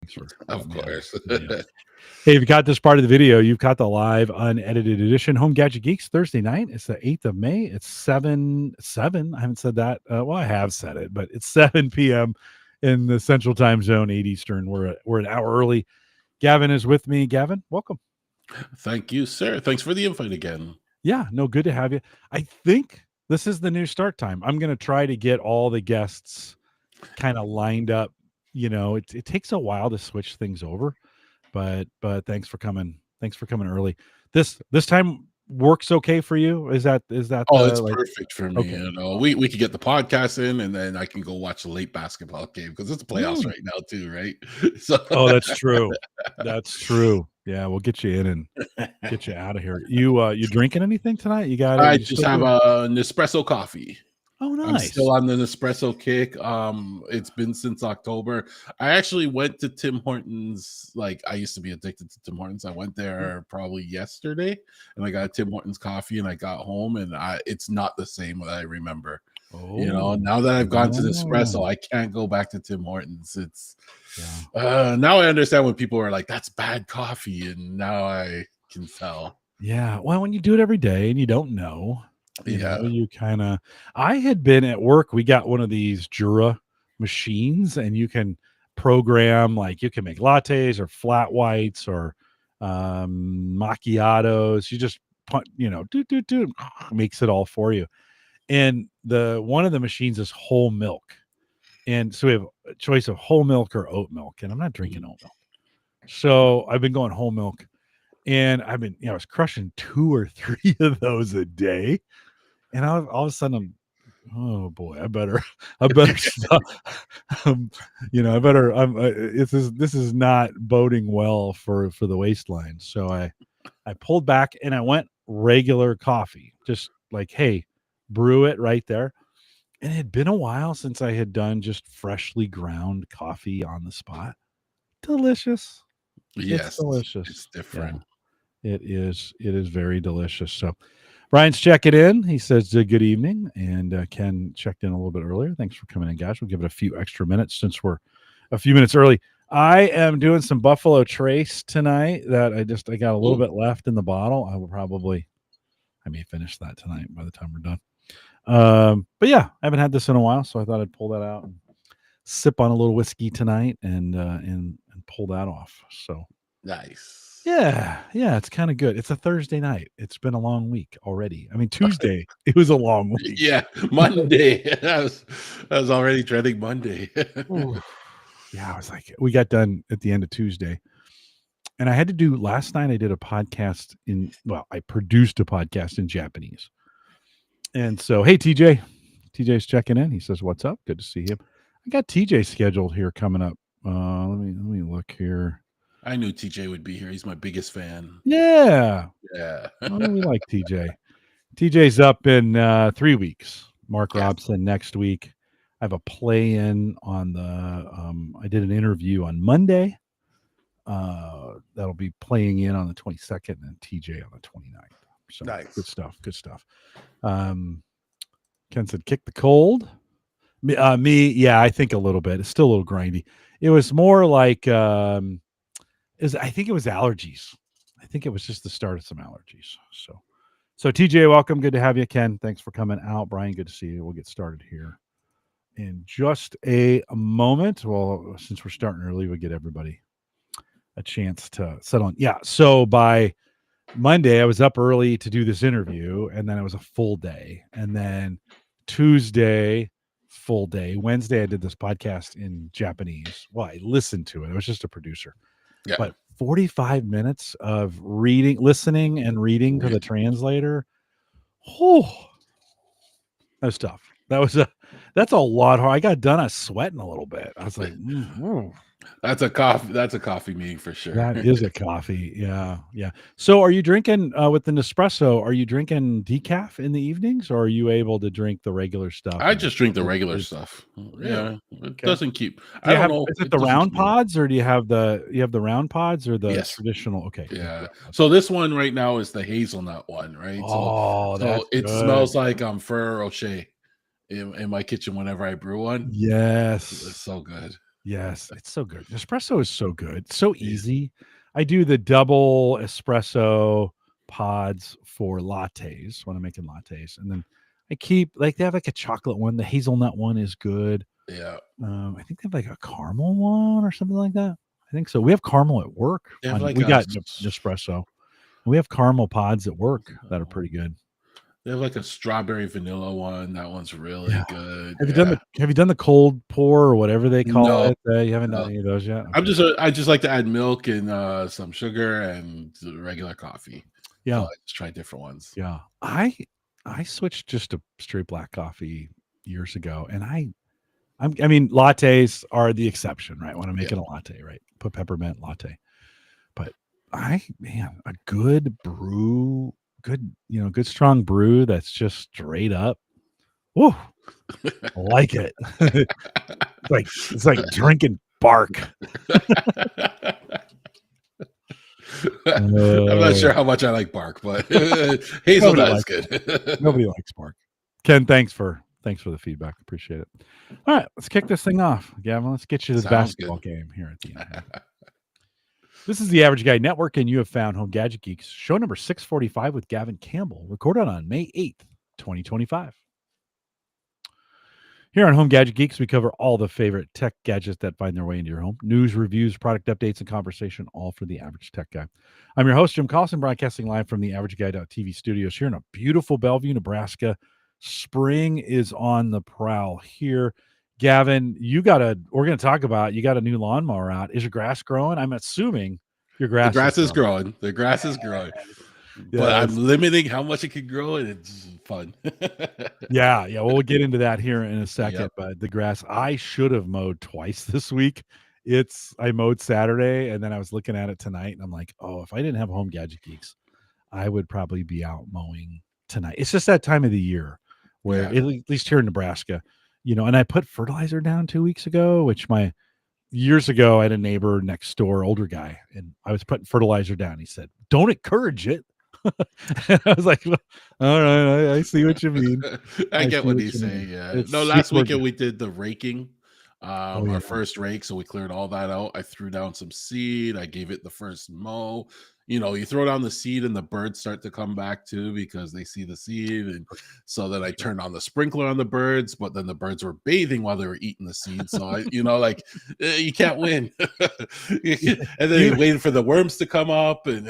Thanks for Of putting me on. course. Yeah. Hey, if you got this part of the video, you've got the live unedited edition Home Gadget Geeks Thursday night. It's the 8th of May. It's 7. I haven't said that. Well, I have said it, but it's 7 p.m. in the Central Time Zone, 8 Eastern. We're an hour early. Gavin is with me. Gavin, welcome. Thank you, sir. Thanks for the invite again. Yeah, no, good to have you. I think this is the new start time. I'm going to try to get all the guests kind of lined up. You know, it takes a while to switch things over, but thanks for coming. Thanks for coming early. This time works okay for you? Is that Oh, the it's like perfect for me. okay. You know, we could get the podcast in, and then I can go watch the late basketball game because it's the playoffs Mm. right now too, right? So Oh, that's true. That's true. Yeah, we'll get you in and get you out of here. You drinking anything tonight? You got it. I You just still have do? a Nespresso coffee. Oh, I'm nice. still on the Nespresso kick. It's been since October. I actually went to Tim Hortons. Like I used to be addicted to Tim Hortons. I went there probably yesterday, and I got a Tim Hortons coffee, and I got home, and it's not the same that I remember. You know, Oh, now that I've gone to oh, Nespresso, I can't go back to Tim Hortons. It's yeah. now I understand when people are like, "That's bad coffee," and now I can tell. Yeah. Well, when you do it every day and you don't know, Yeah, you kind of. I had been at work. We got one of these Jura machines, and you can program like you can make lattes or flat whites or macchiatos. You just put, do makes it all for you. And the one of the machines is whole milk, and so we have a choice of whole milk or oat milk. And I'm not drinking oat milk, so I've been going whole milk. And I've been, I was crushing 2 or 3 of those a day, and all of a sudden oh boy, I better stop. I better. This is not boding well for the waistline. So I pulled back and I went regular coffee, just like, hey, brew it right there. And it had been a while since I had done just freshly ground coffee on the spot. Delicious. It's yes, delicious. it's Yeah. different. It is. It is very delicious. So, Brian's checking in. He says good evening, and Ken checked in a little bit earlier. Thanks for coming in, guys. We'll give it a few extra minutes since we're a few minutes early. I am doing some Buffalo Trace tonight. That I got a little Oh, bit left in the bottle. I may finish that tonight by the time we're done. But yeah, I haven't had this in a while, so I thought I'd pull that out and sip on a little whiskey tonight and pull that off. So nice. yeah, it's kinda good. It's a Thursday night. It's been a long week already. I mean, Tuesday, it was a long week. Yeah, Monday. I was already dreading Monday. Ooh. Yeah, I was like we got done at the end of Tuesday, and I had to do last night I did a podcast I produced a podcast in Japanese. And so, hey, TJ. TJ's checking in. He says, "What's up? Good to see him." I got TJ scheduled here coming up. Let me look here. I knew TJ would be here. He's my biggest fan. Yeah. Yeah. Oh, we like TJ. TJ's up in 3 weeks. Mark Yes. Robson next week. I have a play in on the. I did an interview on Monday. That'll be playing in on the 22nd and TJ on the 29th. So Nice. good stuff. Good stuff. Ken said, "Kick the cold." Me, yeah, I think a little bit. It's still a little grindy. It was more like I think it was allergies. I think it was just the start of some allergies. So TJ, welcome. Good to have you. Ken, thanks for coming out. Brian, good to see you. We'll get started here in just a moment. Well, since we're starting early, we'll get everybody a chance to settle in. Yeah. So by Monday, I was up early to do this interview, and then it was a full day. And then Tuesday, full day. Wednesday, I did this podcast in Japanese. Well, I listened to it. I was just a producer. Yeah. But 45 minutes of listening and reading to the translator. Oh, that was tough. That's a lot hard. I got done. I was sweating a little bit. I was like, That's a coffee. That's a coffee meeting for sure. that is a coffee. Yeah. Yeah. So are you drinking with the Nespresso? Are you drinking decaf in the evenings, or are you able to drink the regular stuff? I just drink the regular stuff. Yeah, it Okay. doesn't keep. Do I you don't have know. is it the round pods, or do you have the round pods or the Yes. traditional? Okay. Yeah. So this one right now is the hazelnut one, right? Oh, that's so it good. smells like Ferrero Rocher in my kitchen whenever I brew one. Yes. It's so good. Yes, it's so good. Espresso is so good. So easy. I do the double espresso pods for lattes when I'm making lattes. And then I keep like they have like a chocolate one. The hazelnut one is good. Yeah. I think they have like a caramel one or something like that. I think so. We have caramel at work. They have like We a got Nespresso. We have caramel pods at work that are pretty good. they have like a strawberry vanilla one. That one's really Yeah. good. Have you done the cold pour or whatever they call No, it? You haven't done no. any of those yet? I'm Okay. I just like to add milk and some sugar and regular coffee. So Yeah. I just try different ones. Yeah. I switched just to straight black coffee years ago, and I mean lattes are the exception, right? When I'm Yeah. making a latte, right? Put peppermint latte. But man, a good brew, good strong brew that's just straight up. Woo, I like it. It's like drinking bark. I'm not sure how much I like bark, but hazelnut is good. Nobody likes bark. Ken, thanks for the feedback. Appreciate it. All right, let's kick this thing off, Gavin. Let's get you to the basketball game here at the end. This is the Average Guy Network, and you have found Home Gadget Geeks, show number 645 with Gavin Campbell, recorded on May 8th, 2025. Here on Home Gadget Geeks, we cover all the favorite tech gadgets that find their way into your home. News, reviews, product updates, and conversation, all for the average tech guy. I'm your host, Jim Collison, broadcasting live from the AverageGuy.tv studios here in a beautiful Bellevue, Nebraska. Spring is on the prowl here. Gavin, we're going to talk about, you got a new lawnmower out. Is your grass growing? I'm assuming your grass is growing. The grass is growing. But I'm limiting how much it can grow, and it's fun. Yeah. Well, we'll get into that here in a second. Yep. But the grass, I should have mowed twice this week. I mowed Saturday, and then I was looking at it tonight, and I'm like, oh, if I didn't have Home Gadget Geeks, I would probably be out mowing tonight. It's just that time of the year where, at least here in Nebraska, and I put fertilizer down 2 weeks ago, which years ago, I had a neighbor next door, older guy, and I was putting fertilizer down. He said, don't encourage it. I was like, all right, I see what you mean. I get what he's saying. Yeah. No, last weekend we did the raking, our first rake. So we cleared all that out. I threw down some seed. I gave it the first mow. You throw down the seed and the birds start to come back too because they see the seed. And so then I turned on the sprinkler on the birds, but then the birds were bathing while they were eating the seed. So you can't win. And then you waited for the worms to come up, and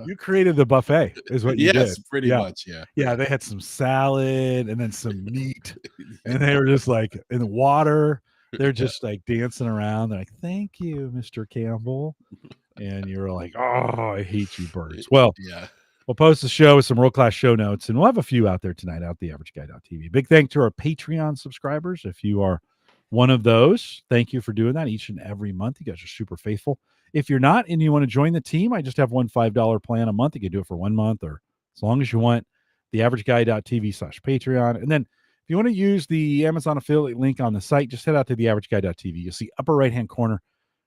you created the buffet, is what you did. Yes, pretty much. Yeah. Yeah. They had some salad and then some meat, and they were just like in the water. They're just like dancing around. They're like, thank you, Mr. Campbell. And you're like, oh, I hate you birds. Well, we'll post the show with some world-class show notes, and we'll have a few out there tonight out the AverageGuy.tv. Big thank to our Patreon subscribers. If you are one of those, thank you for doing that each and every month. You guys are super faithful. If you're not and you want to join the team, I just have one $5 plan a month. You can do it for 1 month or as long as you want. The AverageGuy.tv/Patreon. And then if you want to use the Amazon affiliate link on the site, just head out to the AverageGuy.tv. You'll see upper right-hand corner.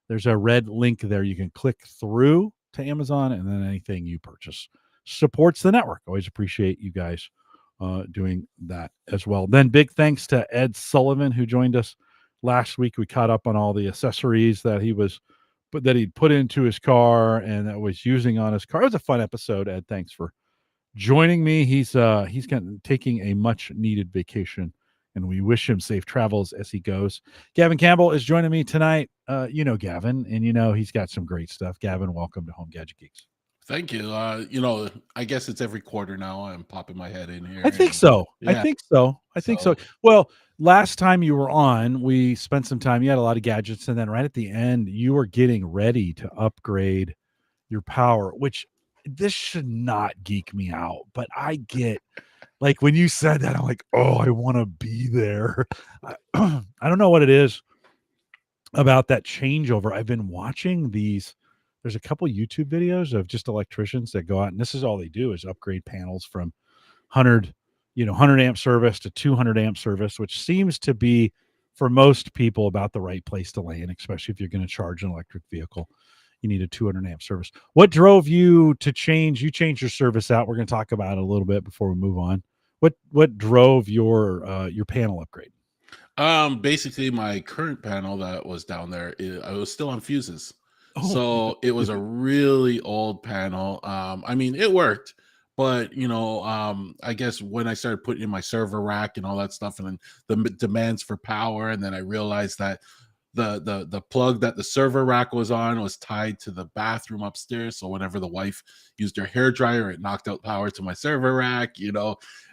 There's a red link there. You can click through to Amazon, and then anything you purchase supports the network. Always appreciate you guys doing that as well. Then big thanks to Ed Sullivan, who joined us last week. We caught up on all the accessories that he'd put into his car and that was using on his car. It was a fun episode, Ed. Thanks for joining me. He's taking a much needed vacation, and we wish him safe travels as he goes. Gavin Campbell is joining me tonight. Gavin, and he's got some great stuff. Gavin, welcome to Home Gadget Geeks. Thank you. I guess it's every quarter now. I'm popping my head in here. I think so. Yeah. I think so. Well, last time you were on, we spent some time. You had a lot of gadgets, and then right at the end, you were getting ready to upgrade your power, which this should not geek me out, but I get. Like when you said that, I'm like, oh, I want to be there. I don't know what it is about that changeover. I've been watching these. There's a couple YouTube videos of just electricians that go out, and this is all they do is upgrade panels from 100 amp service to 200 amp service, which seems to be for most people about the right place to land, especially if you're going to charge an electric vehicle. You need a 200 amp service. What drove you to change? You changed your service out. We're going to talk about it a little bit before we move on. What drove your panel upgrade? Basically, my current panel that was down there, I was still on fuses, Oh, so it was a really old panel. I mean, it worked, but I guess when I started putting in my server rack and all that stuff, and then the demands for power, and then I realized that the plug that the server rack was on was tied to the bathroom upstairs. So whenever the wife used her hair dryer, it knocked out power to my server rack,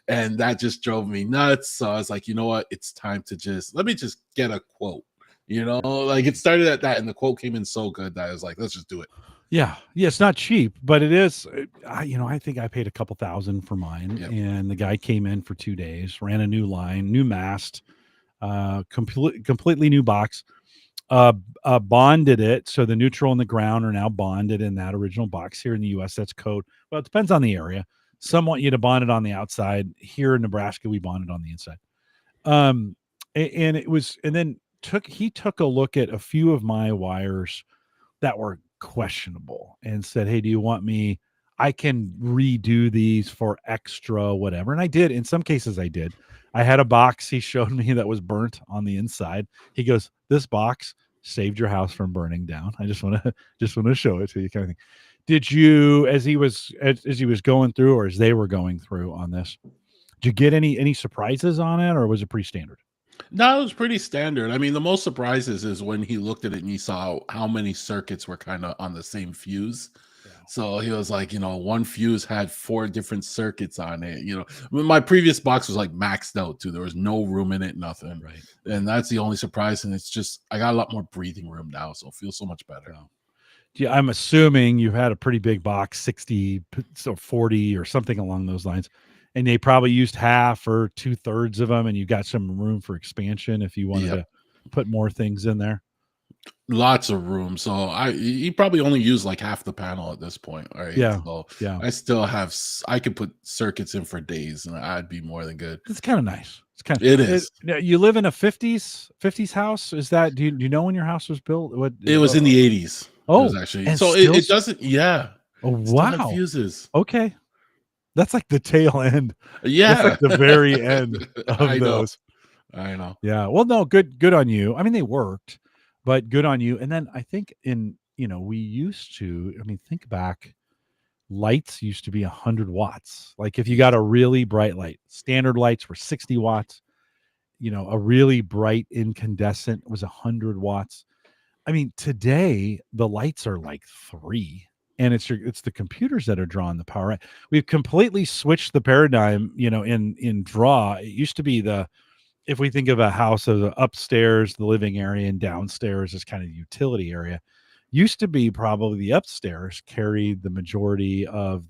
and that just drove me nuts. So I was like, you know what? It's time to let me just get a quote. Like it started at that, and the quote came in so good that I was like, let's just do it. yeah. It's not cheap, but it is. I think I paid a couple thousand for mine, Yep. and the guy came in for 2 days, ran a new line, new mast, completely new box. Bonded it, so the neutral and the ground are now bonded in that original box. Here in the U.S., that's code. Well, it depends on the area. Some want you to bond it on the outside. Here in Nebraska, we bond it on the inside. And it was, and then he took a look at a few of my wires that were questionable and said, "Hey, do you want me? I can redo these for extra whatever." And I did. In some cases, I did. I had a box he showed me that was burnt on the inside. He goes, "This box saved your house from burning down. I just want to show it to you," kind of thing. Did you, as he was going through, or as they were going through on this, did you get any surprises on it, or was it pretty standard? No, it was pretty standard. I mean, the most surprises is when he looked at it and he saw how many circuits were kind of on the same fuse. Yeah. So he was like, one fuse had 4 different circuits on it. My previous box was like maxed out too. There was no room in it, nothing. Right. And that's the only surprise. And it's just, I got a lot more breathing room now. So it feels so much better. Yeah. Yeah, I'm assuming you had a pretty big box, 60, so 40 or something along those lines. And they probably used half or 2/3 of them, and you got some room for expansion if you wanted Yep. to put more things in there. Lots of room. So he probably only used like half the panel at this point. All right. Yeah. So Yeah. I still have, I could put circuits in for days and I'd be more than good. It's kind of nice. It's kind of It is. you live in a 50s house. Is that do you know when your house was built? What It was in the 80s. It was Oh, actually, and so still it doesn't, yeah. oh It still had wow. fuses. Okay. That's like the tail end. That's Yeah. like the very end I of know. those. I know. Yeah. Well, no, good on you. I mean, they worked, but good on you. And then I think we used to, I mean, think back, lights used to be 100 watts. Like if you got a really bright light, standard lights were 60 watts. A really bright incandescent was 100 watts. I mean, today the lights are like 3, and it's the computers that are drawing the power. We've completely switched the paradigm, in draw. It used to be if we think of a house as upstairs, the living area, and downstairs is kind of the utility area, used to be probably the upstairs carried the majority of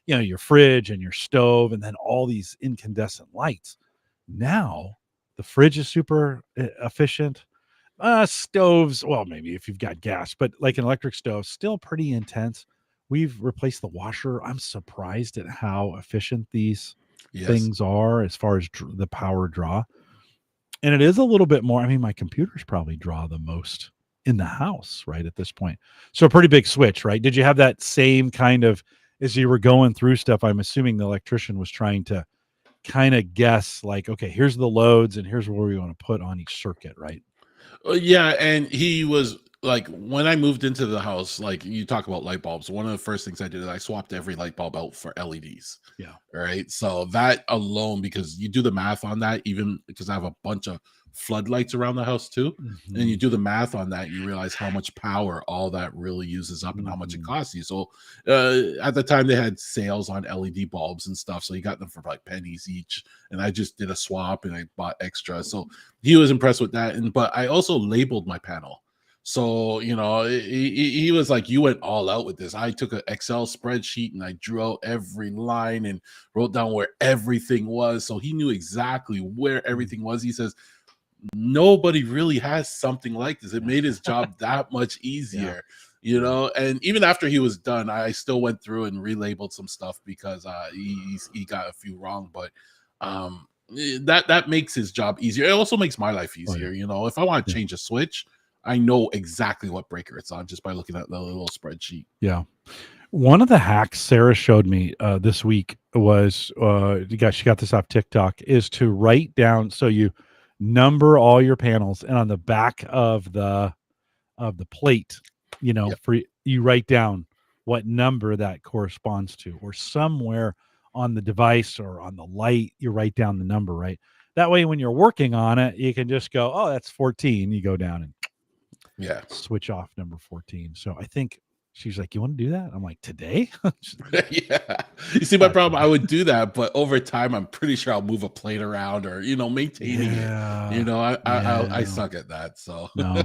your fridge and your stove, and then all these incandescent lights. Now the fridge is super efficient. Stoves, well, maybe if you've got gas, but like an electric stove, still pretty intense. We've replaced the washer. I'm surprised at how efficient these Yes. things are as far as the power draw. And it is a little bit more. I mean, my computers probably draw the most in the house, right, at this point. So a pretty big switch, right? Did you have that same kind of, as you were going through stuff? I'm assuming the electrician was trying to kind of guess, like, okay, here's the loads and here's where we want to put on each circuit, right? Yeah, and he was like, when I moved into the house, like you talk about light bulbs, one of the first things I did is I swapped every light bulb out for LEDs. Yeah. Right. So that alone, because you do the math on that, even because I have a bunch of floodlights around the house too, and you do the math on that, you realize how much power all that really uses up and how much it costs you. So at the time they had sales on LED bulbs and stuff, so you got them for like pennies each, and I just did a swap and I bought extra. So he was impressed with that. But I also labeled my panel. So, he was like, you went all out with this. I took an Excel spreadsheet and I drew out every line and wrote down where everything was. So he knew exactly where everything was. He says, nobody really has something like this. It made his job that much easier, And even after he was done, I still went through and relabeled some stuff because he got a few wrong. But that makes his job easier. It also makes my life easier. If I want to change a switch, I know exactly what breaker it's on just by looking at the little spreadsheet. Yeah. One of the hacks Sarah showed me this week was, she got this off TikTok, is to write down. So number all your panels, and on the back of the plate, Yep. for you write down what number that corresponds to, or somewhere on the device or on the light, you write down the number, right? That way, when you're working on it, you can just go, oh, that's 14. You go down and Yeah. switch off number 14. So I think she's like, you want to do that? I'm like, today? Yeah. You see, my problem, I would do that, but over time, I'm pretty sure I'll move a plate around or, maintaining it. Yeah. I Yeah. suck at that. So, No.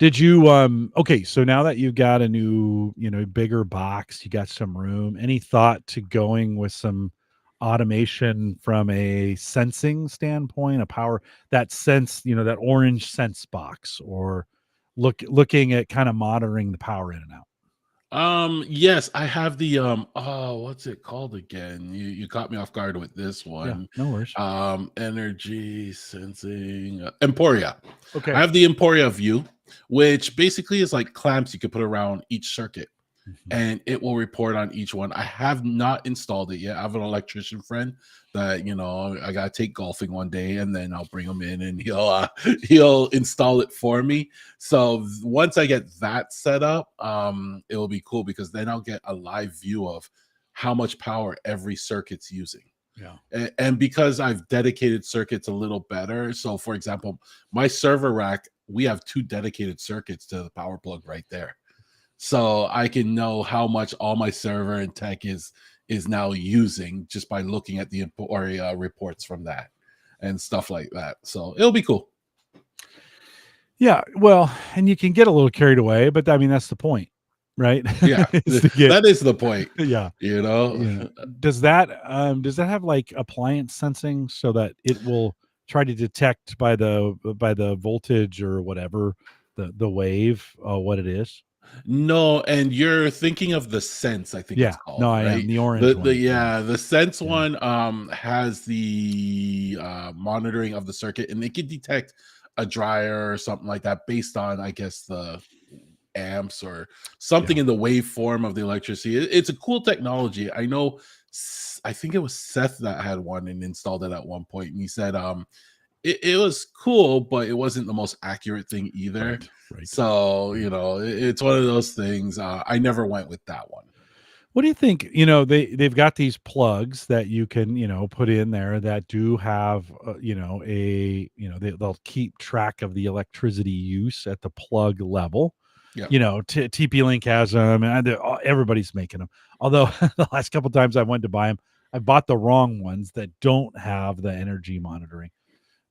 Did you okay, so now that you've got a new, bigger box, you got some room, any thought to going with some automation from a sensing standpoint, a power that sense, that orange sense box, or looking at kind of monitoring the power in and out? yes, I have the, what's it called again? You caught me off guard with this Yeah, one. no worries. Energy sensing, Emporia. I Okay. have the Emporia View, which basically is like clamps you could put around each circuit, Mhm. and it will report on each one. I have not installed it yet. I have an electrician friend that I gotta take golfing one day, and then I'll bring him in, and he'll install it for me. So once I get that set up, it will be cool because then I'll get a live view of how much power every circuit's using. Yeah. And because I've dedicated circuits a little better, so for example, my server rack, we have two dedicated circuits to the power plug right there, so I can know how much all my server and tech is now using just by looking at the Emporia reports from that and stuff like that. So it'll be cool. Yeah, well, and you can get a little carried away, but I mean that's the point, right? Yeah, Is to get that is the point. yeah. You know, Yeah. Does that have like appliance sensing so that it will try to detect by the voltage or whatever the wave what it is? no, and you're thinking of the Sense, I think it's Yeah. No, called, I am. right? The orange The one. Yeah. yeah, the Sense Yeah. one has the monitoring of the circuit, and it can detect a dryer or something like that based on, I guess, the amps or something Yeah. in the waveform of the electricity. It's a cool technology. I know. I think it was Seth that had one and installed it at one point, and he said, it was cool, but it wasn't the most accurate thing either. Right. Right. So Right. it's one of those things. I never went with that one. What do you think? They've got these plugs that you can, put in there that do have, they'll keep track of the electricity use at the plug level. Yeah. TP Link has them, and everybody's making them. Although the last couple times I went to buy them, I bought the wrong ones that don't have the energy monitoring.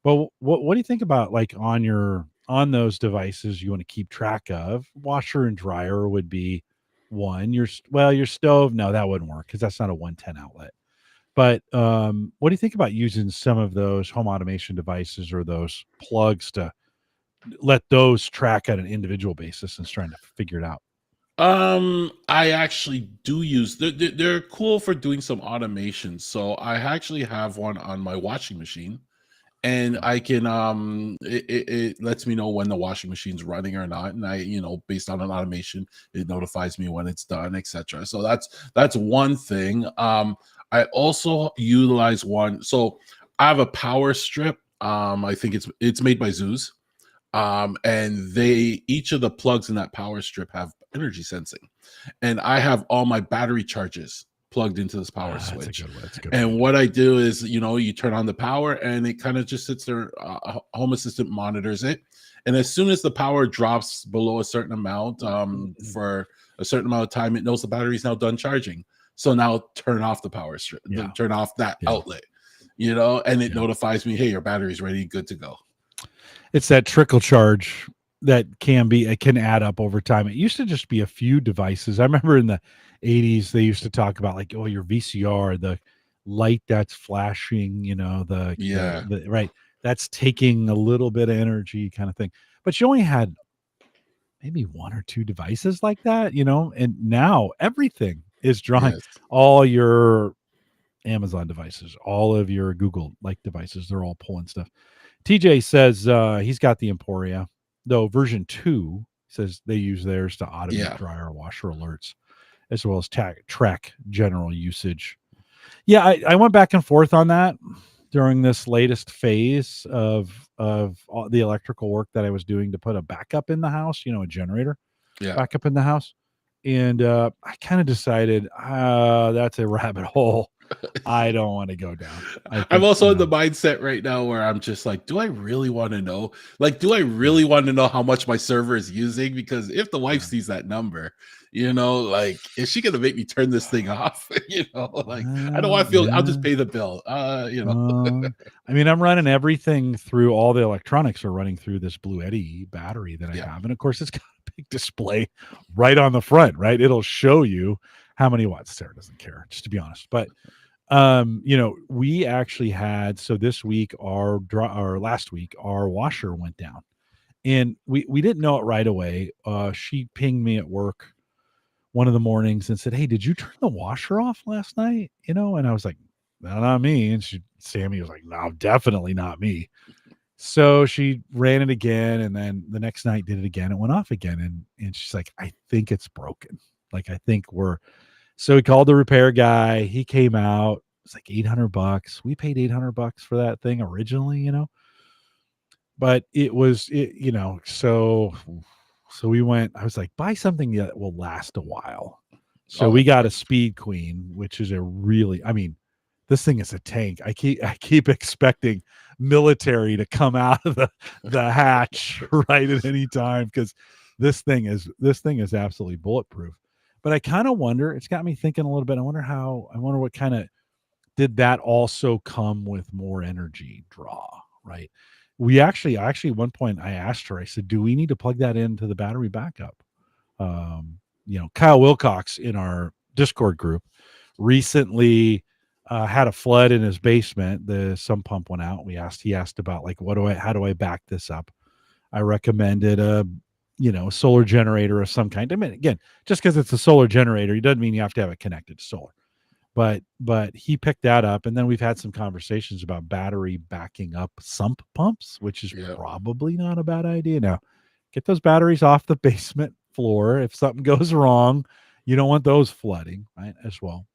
But what do you think about like on those devices you want to keep track of? Washer and dryer would be one. Your stove, no, that wouldn't work because that's not a 110 outlet. But what do you think about using some of those home automation devices or those plugs to let those track at an individual basis and trying to figure it out? I actually do use they're cool for doing some automation. So I actually have one on my washing machine, and I can it lets me know when the washing machine's running or not, and I based on an automation it notifies me when it's done, etc. So that's one thing. I also utilize one, so I have a power strip. I think it's made by Zeus, and they each of the plugs in that power strip have energy sensing, and I have all my battery charges plugged into this power That's a switch. good one. That's a good And one. what I do is, you turn on the power, and it kind of just sits there. Home Assistant monitors it, and as soon as the power drops below a certain amount, Mhm. for a certain amount of time, it knows the battery's now done charging. So now turn off the power strip, Yeah. turn off that Yeah. outlet, and it Yeah. notifies me, hey, your battery's ready, good to go. It's that trickle charge that it can add up over time. It used to just be a few devices. I remember in the 80s they used to talk about like, oh, your VCR, the light that's flashing, Yeah. the right, that's taking a little bit of energy kind of thing. But you only had maybe one or two devices like that, and now everything is drawing Yes. all your Amazon devices, all of your Google like devices, they're all pulling stuff. TJ says he's got the Emporia, though version 2 says they use theirs to automate Yeah. dryer washer alerts as well as track general usage. Yeah, I went back and forth on that. during this latest phase of all the electrical work that I was doing to put a backup in the house, a generator Yeah. backup in the house. And I kind of decided that's a rabbit hole I don't want to go down. I I'm think, also in the mindset right now where I'm just like, do I really want to know? Like, do I really want to know how much my server is using? Because if the wife yeah. sees that number, like, is she gonna make me turn this thing off? Like, I don't want to feel. I'll just Yeah. pay the bill. I mean, I'm running everything through all the electronics are running through this Blue Eddy battery that I Yeah. have. And of course, it's got a big display right on the front, right? It'll show you how many watts. Sarah doesn't care, just to be honest. But we actually had so this week or last week our washer went down, and we didn't know it right away. She pinged me at work one of the mornings and said, "Hey, did you turn the washer off last night?" And I was like, "No, not me." And Sammy was like, "No, definitely not me." So she ran it again, and then the next night did it again. It went off again, and she's like, "I think it's broken. Like I think we're." So we called the repair guy. He came out. It's like $800. We paid $800 for that thing originally. But it was so we went. I was like, buy something that will last a while. So Oh, we of got a course. Speed Queen, which is I mean, this thing is a tank. I keep expecting military to come out of the hatch right at any time because this thing is absolutely bulletproof. But I kind of wonder, it's got me thinking a little bit. I wonder what kind of did that also come with more energy draw, right? Actually at one point I asked her, I said, do we need to plug that into the battery backup? Kyle Wilcox in our Discord group recently had a flood in his basement. The sump pump went out. He asked about like, how do I back this up? I recommended a solar generator of some kind. I mean, again, just because it's a solar generator, it doesn't mean you have to have it connected to solar. But he picked that up, and then we've had some conversations about battery backing up sump pumps, which is Yeah. probably not a bad idea. Now, get those batteries off the basement floor. If something goes wrong, you don't want those flooding, right? As well.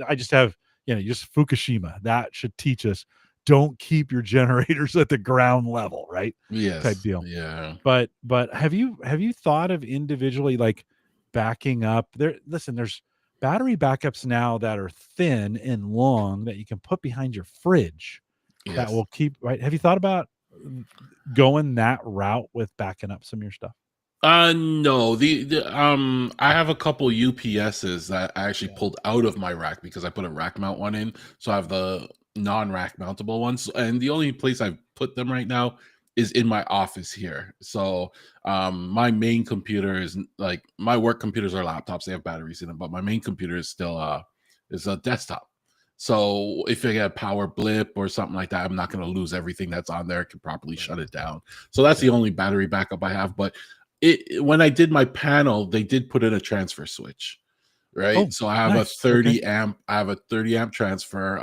I just have, just Fukushima. That should teach us don't keep your generators at the ground level, right? Type Yes. deal. Yeah. But have you thought of individually like backing up there? Listen, there's battery backups now that are thin and long that you can put behind your fridge that Yes. will keep right. Have you thought about going that route with backing up some of your stuff? No, I have a couple UPSs that I actually Yeah. pulled out of my rack because I put a rack mount one in. So I have the non-rack mountable ones. And the only place I've put them right now is in my office here. So my main computer like my work computers are laptops, they have batteries in them, but my main computer is still is a desktop. So if I get a power blip or something like that, I'm not going to lose everything that's on there. I can properly Right. shut it down. So that's the Yeah. only battery backup I have. But when I did my panel, they did put in a transfer switch, right? Oh, So I have a nice. Okay. 30 amp, I have a 30 amp transfer.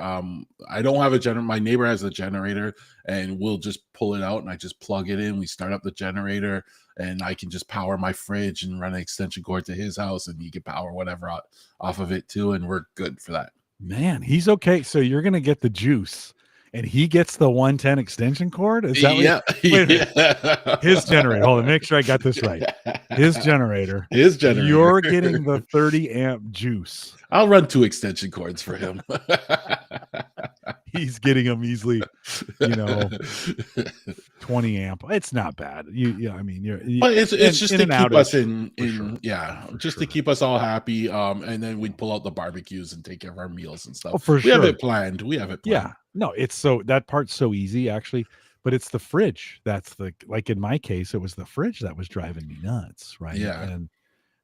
I don't have a generator. My neighbor has a generator, and we'll just pull it out and I just plug it in. We start up the generator, and I can just power my fridge and run an extension cord to his house, and he can power whatever off of it too, and we're good for that. Man, he's okay. So you're gonna get the juice, and he gets the 110 extension cord. Is that what? Yeah, Wait a minute. yeah. His generator. Hold on, make sure I got this right. His generator. His generator. You're getting the 30 amp juice. I'll run 2 extension cords for him. He's getting them easily, you know, 20 amp. It's not bad. I mean, But it's just in to an keep us outage in for sure. For just to sure. keep us all happy. And then we'd pull out the barbecues and take care of our meals and Oh, stuff. for We have sure. it planned. We have it Yeah. planned. No, that part's so easy actually, but it's the fridge. That's like in my case, it was the fridge that was driving me nuts, right? Yeah.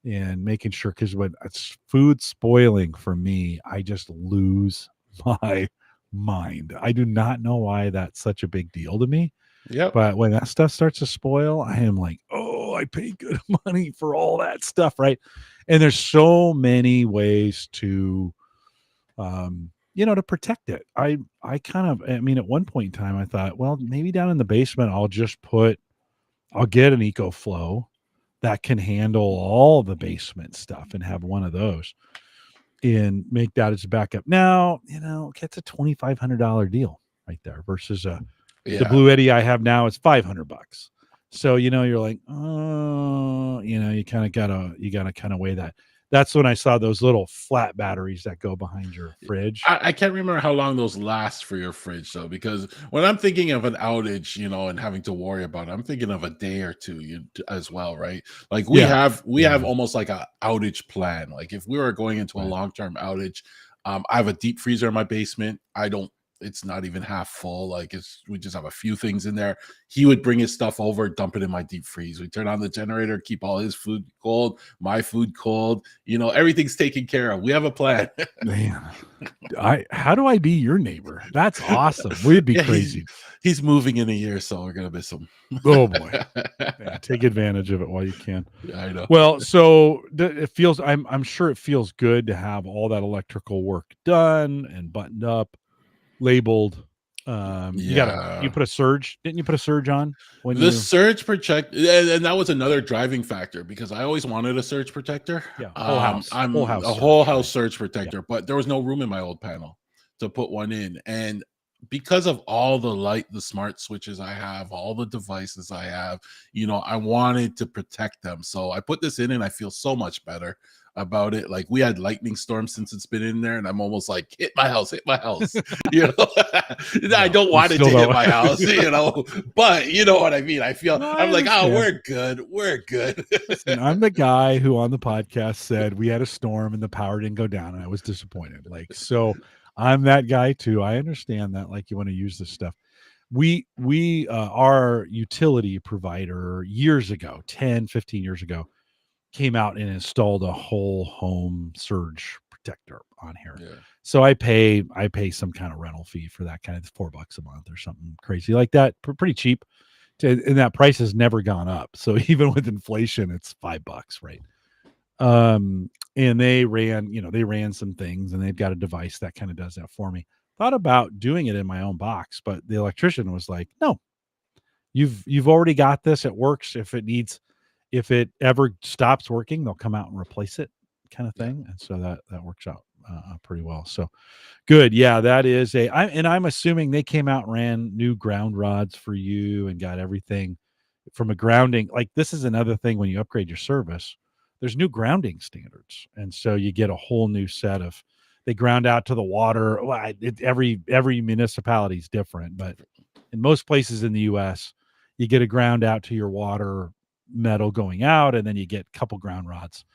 And making sure because when it's food spoiling for me, I just lose my mind. I do not know why that's such a big deal to me. Yep. But when that stuff starts to spoil, I am like, oh, I paid good money for all that stuff, right? And there's so many ways to to protect it. I mean, at one point in time I thought, well, maybe down in the basement I'll get an EcoFlow that can handle all the basement stuff and have one of those and make that as a backup. Now, it's a $2,500 deal, right there versus the Yeah. Blue Eddy I have now is $500. So, you're like, oh, you kind of gotta kind of weigh that. That's when I saw those little flat batteries that go behind your fridge. I can't remember how long those last for your fridge though, because when I'm thinking of an outage, and having to worry about it, I'm thinking of a day or two as well, right? Like Yeah. we Yeah. have almost like a outage plan. Like if we were going into a Right. long-term outage, I have a deep freezer in my basement. I don't It's not even half full. Like we just have a few things in there. He would bring his stuff over, dump it in my deep freeze. We turn on the generator, keep all his food cold, my food cold. Everything's taken care of. We have a plan. Man, how do I be your neighbor? That's awesome. We'd be Yeah, crazy. he's moving in a year, so we're gonna miss him. Oh boy. Yeah, take advantage of it while you can. Yeah, I know. Well, so it feels I'm sure it feels good to have all that electrical work done and buttoned up, labeled. You Yeah. put a surge, didn't you put a surge on when The you surge protect and that was another driving factor because I always wanted a surge protector. whole I'm house a whole surge, house right? surge Yeah. protector, but there was no room in my old panel to put one in. And because of all the smart switches I have, all the devices I have, I wanted to protect them. So I put this in and I feel so much better about it. Like we had lightning storms since it's been in there, and I'm almost like, hit my house, hit my house. you know, I No, don't we want it still to hit don't. my house, but you know what I mean. No, I I'm like, oh, understand. we're good. Listen, I'm the guy who on the podcast said we had a storm and the power didn't go down, and I was disappointed. Like, so I'm that guy too. I understand that. Like, you want to use this stuff. We our utility provider years ago, 10, 15 years ago, came out and installed a whole home surge protector on here. Yeah. So I pay some kind of rental fee for that, kind of $4 a month or something crazy like that. Pretty cheap. And that price has never gone up. So even with inflation, it's $5, right? And they ran some things, and they've got a device that kind of does that for me. Thought about doing it in my own box, but the electrician was like, no, you've already got this. It works. If it ever stops working, they'll come out and replace it, kind of Yeah. thing. And so that works out pretty well. So good. Yeah, that is I'm assuming they came out and ran new ground rods for you and got everything from a grounding. Like, this is another thing when you upgrade your service, there's new grounding standards. And so you get a whole new set of, they ground out to the water. Well, every municipality is different, but in most places in the US, you get a ground out to your water metal going out, and then you get a couple ground rods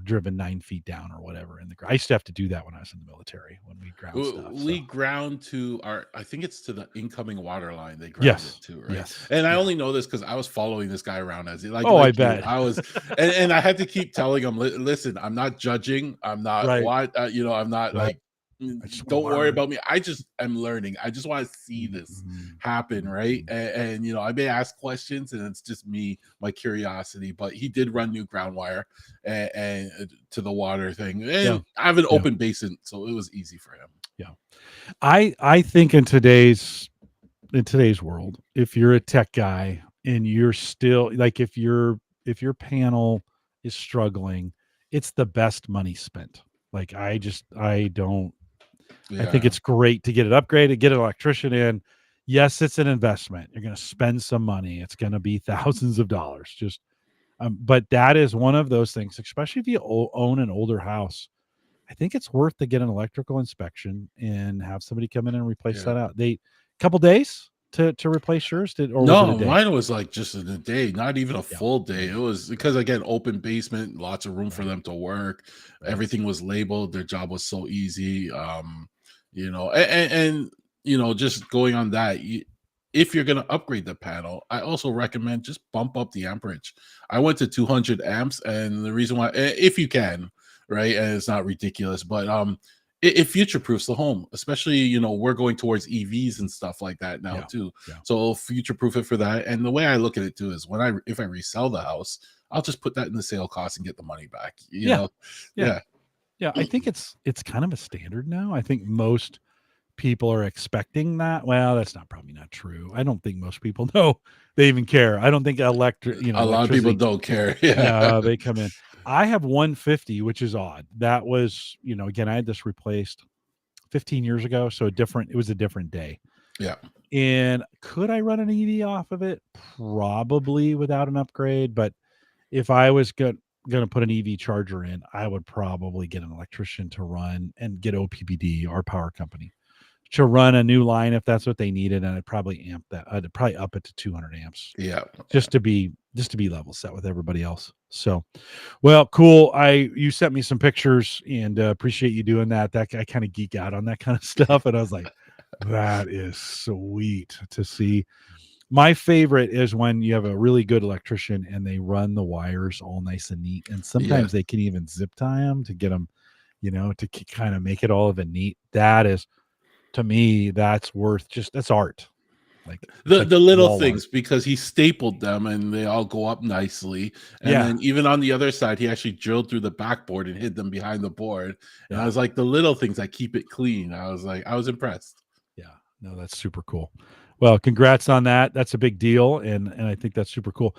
driven 9 feet down or whatever in the ground. I used to have to do that when I was in the military when we ground stuff. We ground to I think it's to the incoming water line. They ground Yes. it to, right? Yes. And I Yeah. only know this because I was following this guy around as he like. Oh, I you, bet. I was, and I had to keep telling him, listen, I'm not judging. I'm not Right. I'm not Right. like. Don't worry about me. I just am learning. I just want to see this happen, right? And I may ask questions, and it's just my curiosity. But he did run new ground wire and to the water thing, and I have an open basin, so it was easy for him. Yeah, I think in today's world, if you're a tech guy and you're still like, if your panel is struggling, it's the best money spent. Like, I don't. I think it's great to get it upgraded, get an electrician in. Yes, it's an investment. You're going to spend some money. It's going to be thousands of dollars. But that is one of those things, especially if you own an older house. I think it's worth to get an electrical inspection and have somebody come in and replace that out. Couple days to replace yours. No, mine was like just in a day, not even a full day. It was because, again, open basement, lots of room for them to work. Everything was labeled. Their job was so easy. And just going on that, if you're going to upgrade the panel, I also recommend just bump up the amperage. I went to 200 amps, and the reason why, if you can, right, and it's not ridiculous, but it future proofs the home, especially we're going towards EVs and stuff like that now too. So future proof it for that. And the way I look at it too is if I resell the house, I'll just put that in the sale cost and get the money back. Yeah. I think it's kind of a standard now. I think most people are expecting that. Well, that's probably not true. I don't think most people know they even care. I don't think a lot of people don't care. Yeah, they come in. I have 150, which is odd. That was, again, I had this replaced 15 years ago, so it was a different day. Yeah. And could I run an EV off of it? Probably without an upgrade, but if I was going to put an EV charger in, I would probably get an electrician to run and get OPPD, our power company, to run a new line if that's what they needed, and I'd probably I'd probably up it to 200 amps. Yeah. Just to be level set with everybody else. So, well, cool. You sent me some pictures, and appreciate you doing that. I kind of geek out on that kind of stuff, and I was like, that is sweet to see. My favorite is when you have a really good electrician and they run the wires all nice and neat, and sometimes they can even zip tie them to get them, to kind of make it all of a neat. That is, to me, that's art. Like the little things art. because he stapled them and they all go up nicely. And Yeah. then even on the other side, he actually drilled through the backboard and hid them behind the board. And Yeah. I was like, the little things that keep it clean. I was impressed. Yeah, no, that's super cool. Well, congrats on that. That's a big deal, and I think that's super cool.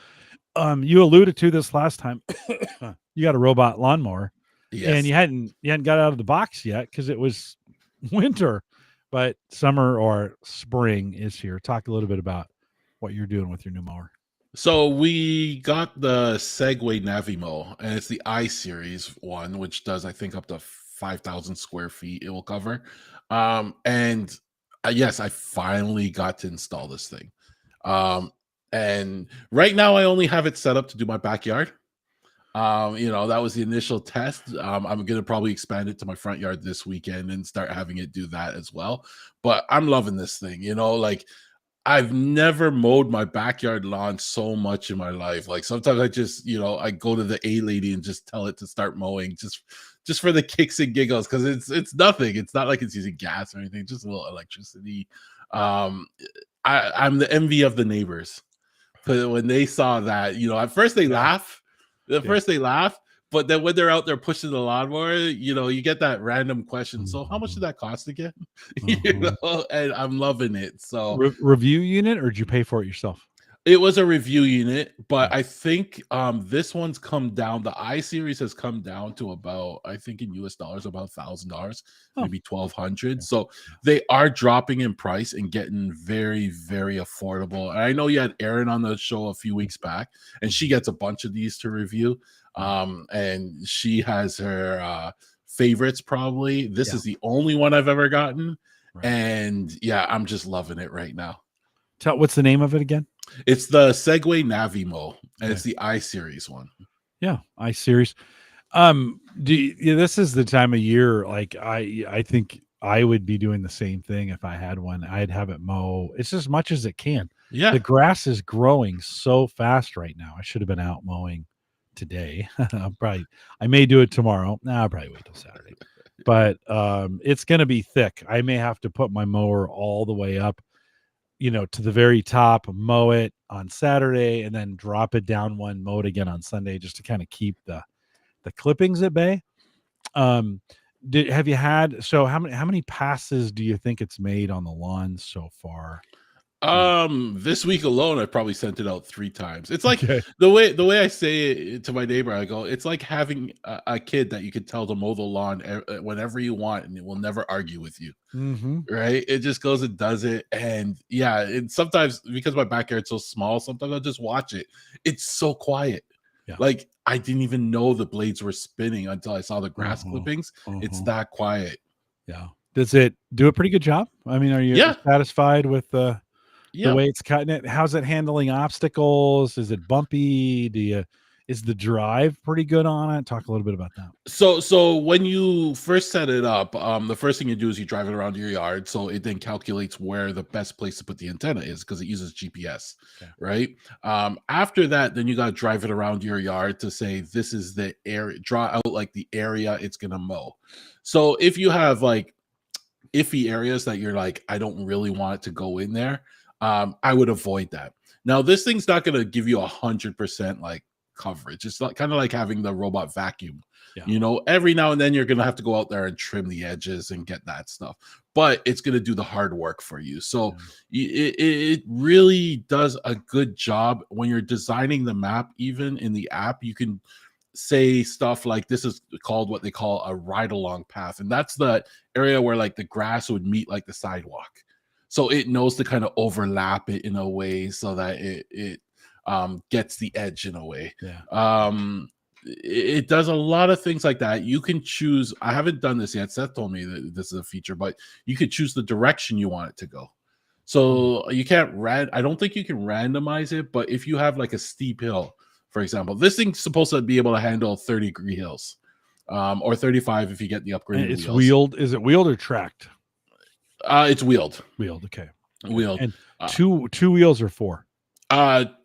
You alluded to this last time. You got a robot lawnmower, and Yes. you hadn't got out of the box yet because it was winter, but summer or spring is here. Talk a little bit about what you're doing with your new mower. So we got the Segway Navimow, and it's the I series one, which does I think up to 5,000 square feet. It will cover, and yes, I finally got to install this thing. And right now I only have it set up to do my backyard. That was the initial test. I'm gonna probably expand it to my front yard this weekend and start having it do that as well. But I'm loving this thing, like I've never mowed my backyard lawn so much in my life. Like sometimes I just, I go to the A lady and just tell it to start mowing just for the kicks and giggles because it's nothing. It's not like it's using gas or anything, just a little electricity. I'm the envy of the neighbors because when they saw that, at first they laugh. At first they laugh, but then when they're out there pushing the lawnmower, you get that random question. So how much did that cost again? And I'm loving it. So Review unit, or did you pay for it yourself? it was a review unit, but I think this one's come down. The I series has come down to about, I think in US dollars, about $1,000, maybe 1,200. So they are dropping in price and getting very, very affordable. And I know you had Erin on the show a few weeks back, and she gets a bunch of these to review. And she has her favorites probably. This is the only one I've ever gotten. Right. And yeah, I'm just loving it right now. What's the name of it again? It's the Segway Navimow, and it's the I series one. Yeah, I series. This is the time of year. Like I think I would be doing the same thing if I had one. I'd have it mow. It's as much as it can. Yeah, the grass is growing so fast right now. I should have been out mowing today. I may do it tomorrow. I'll probably wait till Saturday. But it's going to be thick. I may have to put my mower all the way up, to the very top, mow it on Saturday, and then drop it down one, mow it again on Sunday, just to kind of keep the clippings at bay. Have you had, so how many passes do you think it's made on the lawn so far? This week alone, I probably sent it out 3 times. It's like the way I say it to my neighbor, I go, it's like having a kid that you can tell to mow the lawn whenever you want, and it will never argue with you. Right? It just goes and does it. And yeah, and sometimes because my backyard's so small, sometimes I'll just watch it. It's so quiet. Yeah. Like I didn't even know the blades were spinning until I saw the grass clippings. It's that quiet. Yeah. Does it do a pretty good job? I mean, are you satisfied with the way it's cutting it? How's it handling obstacles? Is it bumpy? Is the drive pretty good on it? Talk a little bit about that. So when you first set it up, the first thing you do is you drive it around your yard. So it then calculates where the best place to put the antenna is because it uses GPS, right? After that, then you got to drive it around your yard to say this is the area, draw out like the area it's gonna mow. So if you have like iffy areas that you're like, I don't really want it to go in there, I would avoid that. Now, this thing's not going to give you 100% like coverage. It's not kind of like having the robot vacuum. Every now and then you're going to have to go out there and trim the edges and get that stuff, but it's going to do the hard work for you. So it really does a good job when you're designing the map. Even in the app, you can say stuff like this is called what they call a ride along path, and that's the area where like the grass would meet like the sidewalk, so it knows to kind of overlap it in a way so that it gets the edge in a way. Yeah. It does a lot of things like that. You can choose. I haven't done this yet. Seth told me that this is a feature, but you could choose the direction you want it to go. So you can't I don't think you can randomize it, but if you have like a steep hill, for example, this thing's supposed to be able to handle 30-degree hills, or 35 if you get the And upgraded it's wheels. wheeled. Is it wheeled or tracked? It's wheeled. Wheeled. Okay. Wheeled. And two wheels or four?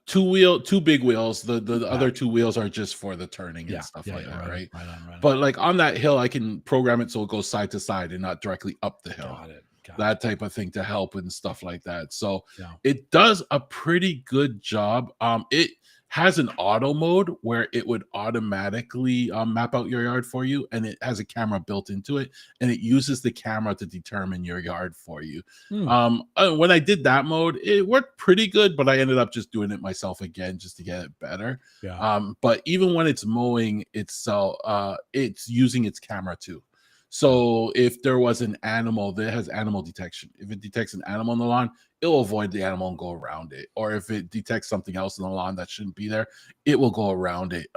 Two big wheels. The other two wheels are just for the turning and stuff like that, right? Right on. But like on that hill, I can program it so it goes side to side and not directly up the hill. Got it. That type of thing to help and stuff like that. So Yeah. it does a pretty good job. It has an auto mode where it would automatically map out your yard for you, and it has a camera built into it, and it uses the camera to determine your yard for you. When I did that mode, it worked pretty good, but I ended up just doing it myself again just to get it better. Yeah. But even when it's mowing itself, it's using its camera too. So if there was an animal that has animal detection, if it detects an animal on the lawn, it'll avoid the animal and go around it. Or if it detects something else in the lawn that shouldn't be there, it will go around it.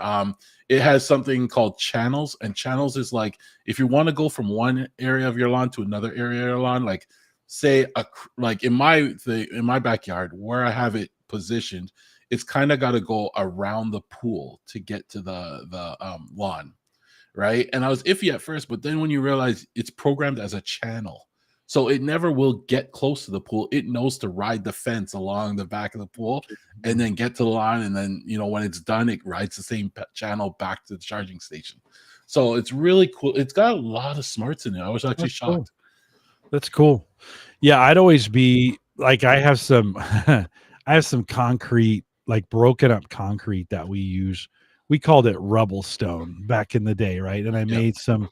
It has something called channels, and channels is like if you want to go from one area of your lawn to another area of your lawn, like say like in my backyard where I have it positioned, it's kind of got to go around the pool to get to the lawn. Right. And I was iffy at first, but then when you realize it's programmed as a channel, so it never will get close to the pool. It knows to ride the fence along the back of the pool and then get to the line. And then, when it's done, it rides the same channel back to the charging station. So it's really cool. It's got a lot of smarts in it. I was actually shocked. Cool. That's cool. Yeah. I'd always be like, I have some concrete, like broken up concrete that we use. We called it rubble stone back in the day, right? And I made some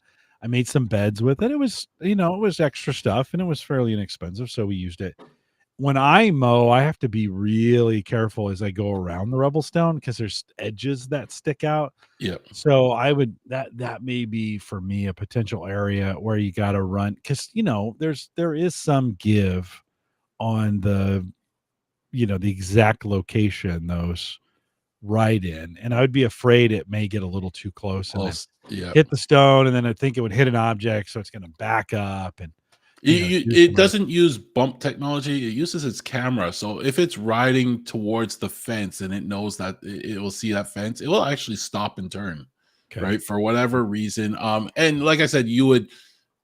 beds with it. It was, it was extra stuff and it was fairly inexpensive, so we used it. When I mow, I have to be really careful as I go around the rubble stone because there's edges that stick out. Yeah. So I would that may be for me a potential area where you got to run because there is some give on the the exact location those right in, and I would be afraid it may get a little too close and hit the stone, and then I think it would hit an object, so it's going to back up. And it doesn't use bump technology; it uses its camera. So if it's riding towards the fence and it knows that it will see that fence, it will actually stop and turn, right, for whatever reason. And like I said, you would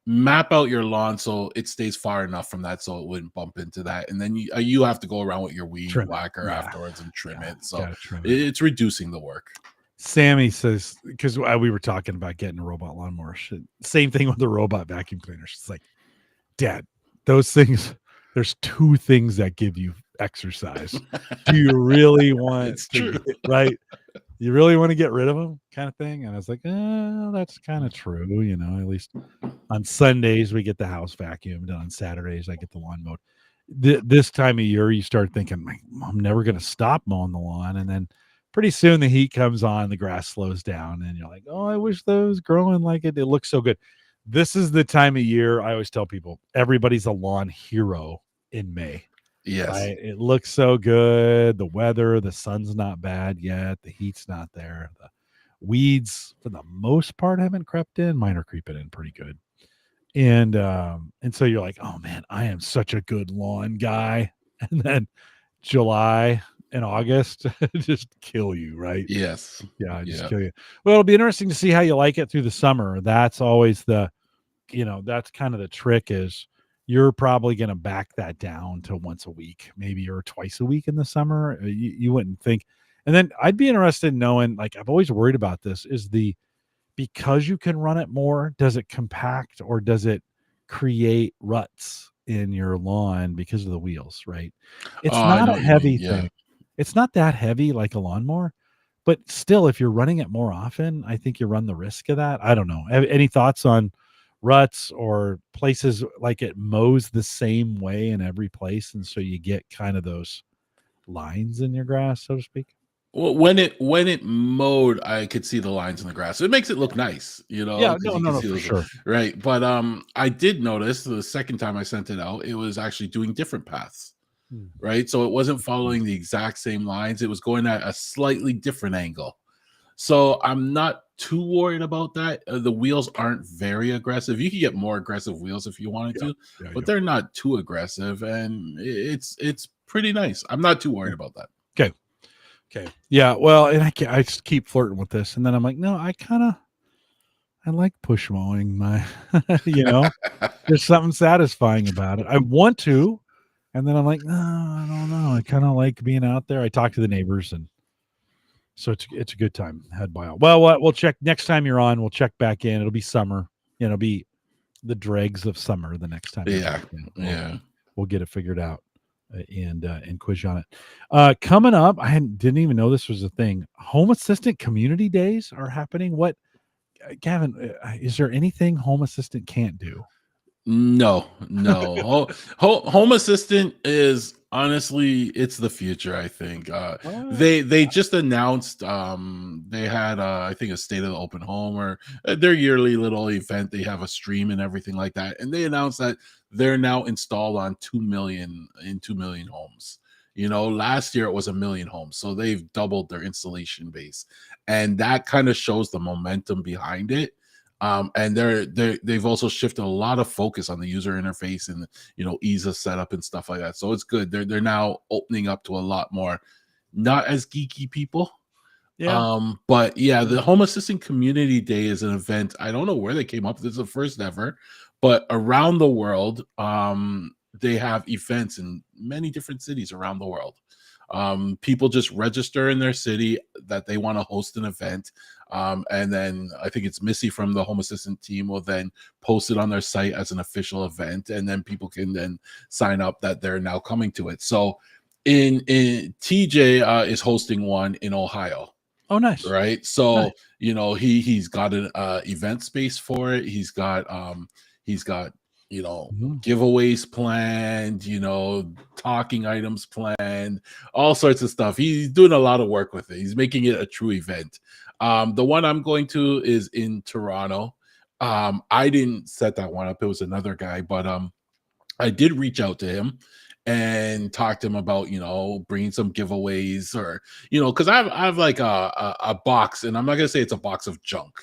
map out your lawn so it stays far enough from that so it wouldn't bump into that, and then you have to go around with your weed whacker afterwards and trim it. So it's reducing the work. Sammy says, because we were talking about getting a robot lawnmower, same thing with the robot vacuum cleaners. It's like, Dad, those things, there's two things that give you exercise. Do you really want right? You really want to get rid of them, kind of thing? And I was like, that's kind of true. At least on Sundays we get the house vacuumed, and on Saturdays I get the lawn mowed. This time of year, you start thinking, I'm never going to stop mowing the lawn, and then pretty soon the heat comes on, the grass slows down, and you're like, oh, I wish those growing like it. It looks so good. This is the time of year I always tell people everybody's a lawn hero in May. Yes. Right? It looks so good. The weather, the sun's not bad yet. The heat's not there. The weeds, for the most part, haven't crept in. Mine are creeping in pretty good. And so you're like, oh man, I am such a good lawn guy. And then July and August just kill you, right? Yes. Yeah, just kill you. Well, it'll be interesting to see how you like it through the summer. That's always that's kind of the trick is you're probably going to back that down to once a week, maybe or twice a week in the summer. You wouldn't think. And then I'd be interested in knowing, like, I've always worried about this, is because you can run it more, does it compact or does it create ruts in your lawn because of the wheels, right? It's not a heavy thing. It's not that heavy like a lawnmower, but still, if you're running it more often, I think you run the risk of that. I don't know. Any thoughts on ruts or places like it mows the same way in every place, and so you get kind of those lines in your grass, so to speak? Well, when it mowed, I could see the lines in the grass. It makes it look nice, Yeah, because no, you no, can no, see for those, sure. right? But I did notice the second time I sent it out, it was actually doing different paths, Hmm. right? So it wasn't following the exact same lines. It was going at a slightly different angle. So I'm not too worried about that. The wheels aren't very aggressive. You can get more aggressive wheels if you wanted Yeah, to, yeah, but yeah. they're not too aggressive, and it's pretty nice. I'm not too worried about that. Okay, okay, yeah. Well, and I just keep flirting with this, and then I'm like, no, I like push mowing my, you know, there's something satisfying about it. I want to, and then I'm like, no, I don't know. I kind of like being out there. I talk to the neighbors, and so it's a good time. Head by all. Well, what we'll check next time you're on. We'll check back in. It'll be summer. It'll be the dregs of summer the next time you're Yeah, back in. yeah. We'll get it figured out and quiz you on it. Coming up, didn't even know this was a thing. Home Assistant Community Days are happening. What, Gavin? Is there anything Home Assistant can't do? No, no. Home Assistant is honestly, it's the future. I think What? they just announced they had I think a state of the open home, or their yearly little event. They have a stream and everything like that, and they announced that they're now installed on 2 million homes. Last year it was 1 million homes, so they've doubled their installation base, and that kind of shows the momentum behind it. And they've also shifted a lot of focus on the user interface and ease of setup and stuff like that. So it's good. They're now opening up to a lot more not as geeky people. Yeah. But yeah, Yeah. the Home Assistant Community Day is an event. I don't know where they came up. This is the first ever, but around the world, they have events in many different cities around the world. People just register in their city that they want to host an event. And then I think it's Missy from the Home Assistant team will then post it on their site as an official event, and then people can then sign up that they're now coming to it. So in TJ is hosting one in Ohio, Oh, nice. right? Nice. So he's got an event space for it. He's got Mhm. giveaways planned, talking items planned, all sorts of stuff. He's doing a lot of work with it. He's making it a true event. The one I'm going to is in Toronto. I didn't set that one up. It was another guy, but I did reach out to him and talk to him about bringing some giveaways, or because I have like a box, and I'm not gonna say it's a box of junk,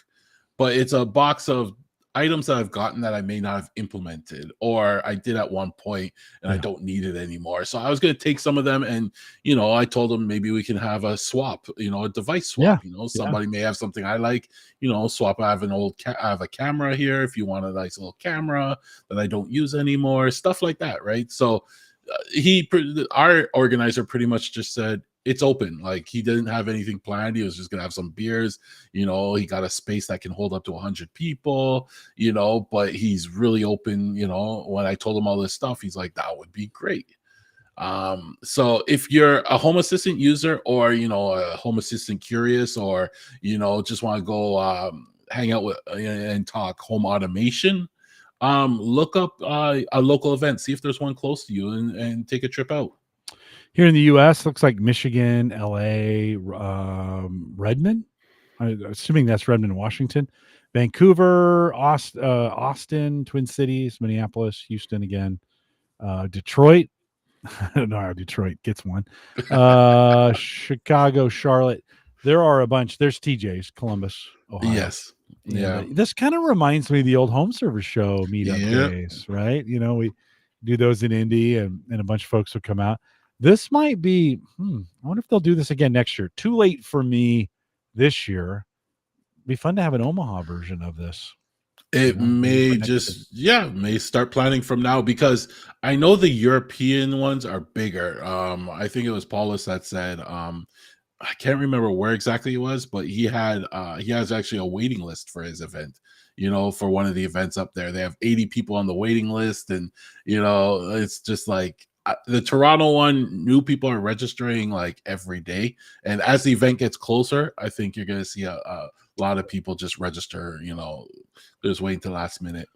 but it's a box of items that I've gotten that I may not have implemented, or I did at one point and I Yeah. don't need it anymore. So I was going to take some of them, and I told them maybe we can have a swap, a device Yeah. swap. Yeah. Somebody may have something I like, swap. I have a camera here. If you want a nice little camera that I don't use anymore, stuff like that, right? So our organizer pretty much just said it's open. Like, he didn't have anything planned. He was just gonna have some beers. He got a space that can hold up to 100 people. But he's really open. When I told him all this stuff, he's like, that would be great. So if you're a Home Assistant user, or a Home Assistant curious, or just want to go hang out with and talk home automation, look up a local event, see if there's one close to you, and take a trip out. Here in the U.S., looks like Michigan, L.A., Redmond. Assuming that's Redmond, Washington, Vancouver, Austin, Twin Cities, Minneapolis, Houston again, Detroit. I don't know how Detroit gets one. Chicago, Charlotte. There are a bunch. There's TJ's, Columbus, Ohio. Yes. And Yeah. this kind of reminds me of the old home service show meetup Yeah. days, right? We do those in Indy, and a bunch of folks will come out. This might be, I wonder if they'll do this again next year. Too late for me this year. Be fun to have an Omaha version of this. It Maybe for may next year. just, yeah, may start planning from now, because I know the European ones are bigger. I think it was Paulus that said, I can't remember where exactly it was, but he has actually a waiting list for his event. For one of the events up there, they have 80 people on the waiting list, and it's just like the Toronto one. New people are registering like every day, and as the event gets closer, I think you're going to see a lot of people just register. Just waiting to last minute.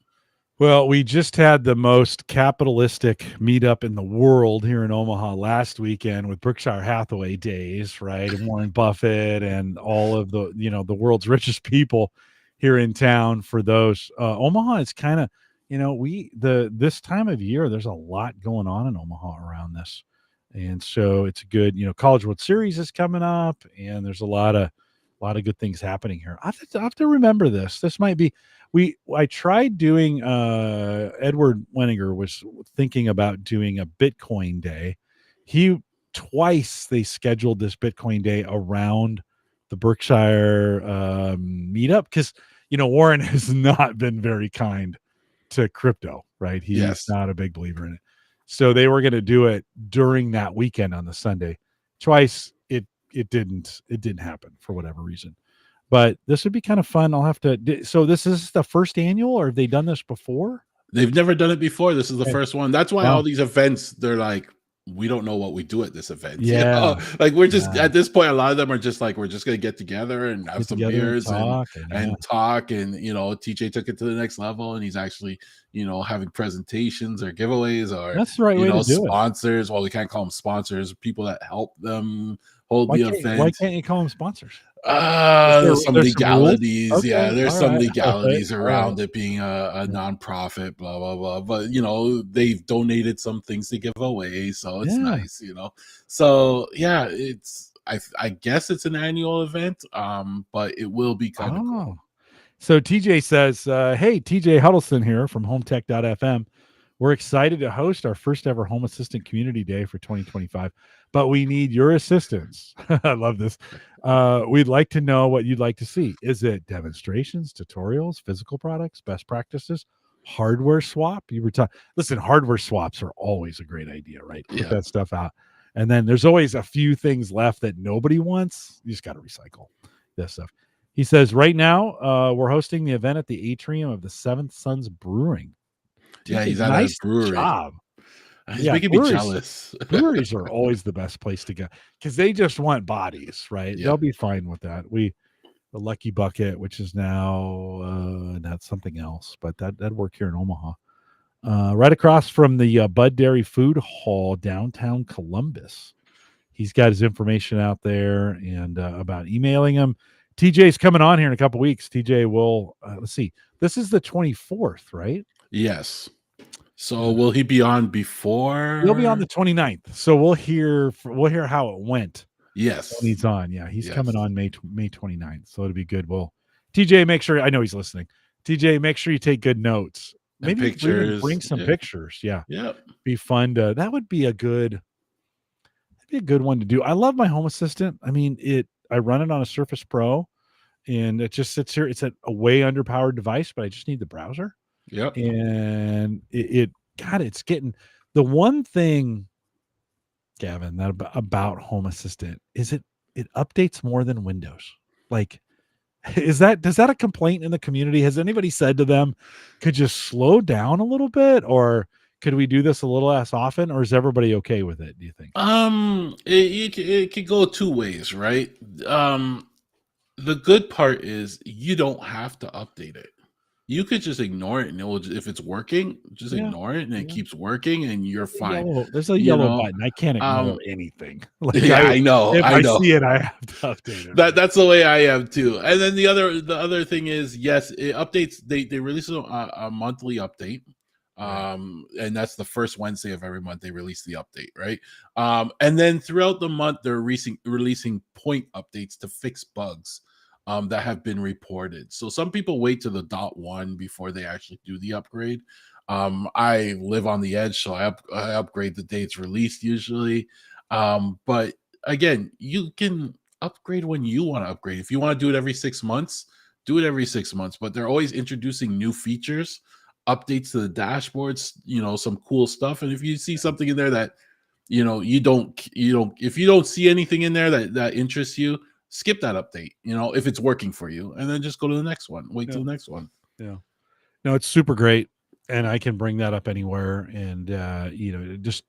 Well, we just had the most capitalistic meetup in the world here in Omaha last weekend with Berkshire Hathaway Days, right? And Warren Buffett and all of the, the world's richest people here in town for those. Omaha is kind of, this time of year, there's a lot going on in Omaha around this. And so it's a good, College World Series is coming up and there's a lot of good things happening here. I have to remember this. This might be I tried doing Edward Weniger was thinking about doing a Bitcoin day. He twice they scheduled this Bitcoin day around the Berkshire meetup because Warren has not been very kind to crypto, right? He's Yes. not a big believer in it. So they were going to do it during that weekend on the Sunday. Twice it didn't happen for whatever reason. But this would be kind of fun. I'll have to. So this is the first annual, or have they done this before? They've never done it before. This is the Okay. first one. That's why Wow. all these events, they're like, we don't know what we do at this event. Yeah. Like we're just Yeah. at this point, a lot of them are just like, we're just gonna get together and have Get some together and beers talk, and talk. And TJ took it to the next level and he's actually, having presentations or giveaways or that's the right way to do it. sponsors. Well, we can't call them sponsors, people that help them hold Why the can't why event. can't you call them sponsors? Is there Some there's some rules? legalities. Yeah, Okay. there's All some right. All right. legalities All right. around it being a Yeah. nonprofit, blah blah blah. But they've donated some things to give away, so it's Yeah. nice. So yeah, I guess it's an annual event, but it will be kind of cool. Oh. So TJ says, hey, TJ Huddleston here from HomeTech.fm. We're excited to host our first ever Home Assistant Community Day for 2025, but we need your assistance. I love this. We'd like to know what you'd like to see. Is it demonstrations, tutorials, physical products, best practices, hardware swap? Listen, hardware swaps are always a great idea, right? Put Yeah, that stuff out. And then there's always a few things left that nobody wants. You just got to recycle this stuff. He says, right now, we're hosting the event at the atrium of the Seventh Sons Brewing. yeah, TJ, he's at a nice brewery. job. He's Yeah, making me breweries jealous. breweries are always the best place to go because they just want bodies, right? Yeah, They'll be fine with that. The Lucky Bucket, which is now that's something else, but that'd work here in Omaha. Right across from the Bud Dairy Food Hall, downtown Columbus. He's got his information out there and about emailing him. TJ's coming on here in a couple weeks. TJ will let's see. This is the 24th, right? yes. So will he be on before? He'll be on the 29th. So we'll hear how it went Yes. when he's on. Yeah, he's Yes. coming on May 29th. So it'll be good. Well, TJ, make sure I know he's listening. TJ, make sure you take good notes. And Maybe even pictures. bring some Yeah. pictures. Yeah. Yep. Be fun to that would be a good one to do. I love my Home Assistant. I mean, I run it on a Surface Pro and it just sits here. It's a way underpowered device, but I just need the browser. Yep. And it's getting the one thing, Gavin, that about Home Assistant is it updates more than Windows. Like, does that a complaint in the community? Has anybody said to them, could you slow down a little bit, or could we do this a little less often, or is everybody okay with it? Do you think? It could go two ways, right? The good part is you don't have to update it. You could just ignore it, and if it's working, just Yeah, ignore it, and it yeah. keeps working, and you're fine. There's a You yellow know, button. I can't ignore anything. Like yeah, I know, if I I know. see it, I have to update it. That's the way I am too. And then the other thing is, yes, it updates. They release a monthly update, Right. and that's the first Wednesday of every month they release the update, right? And then throughout the month they're releasing point updates to fix bugs that have been reported. So some people wait to the .1 before they actually do the upgrade. I live on the edge, so I upgrade the day it's released usually. But again, you can upgrade when you want to upgrade. If you want to do it every 6 months, do it every 6 months. But they're always introducing new features, updates to the dashboards, some cool stuff. And if you see something in there that you don't if you don't see anything in there that interests you, skip that update, if it's working for you, and then just go to the next one. Wait till the next one. Yeah. No, it's super great. And I can bring that up anywhere and just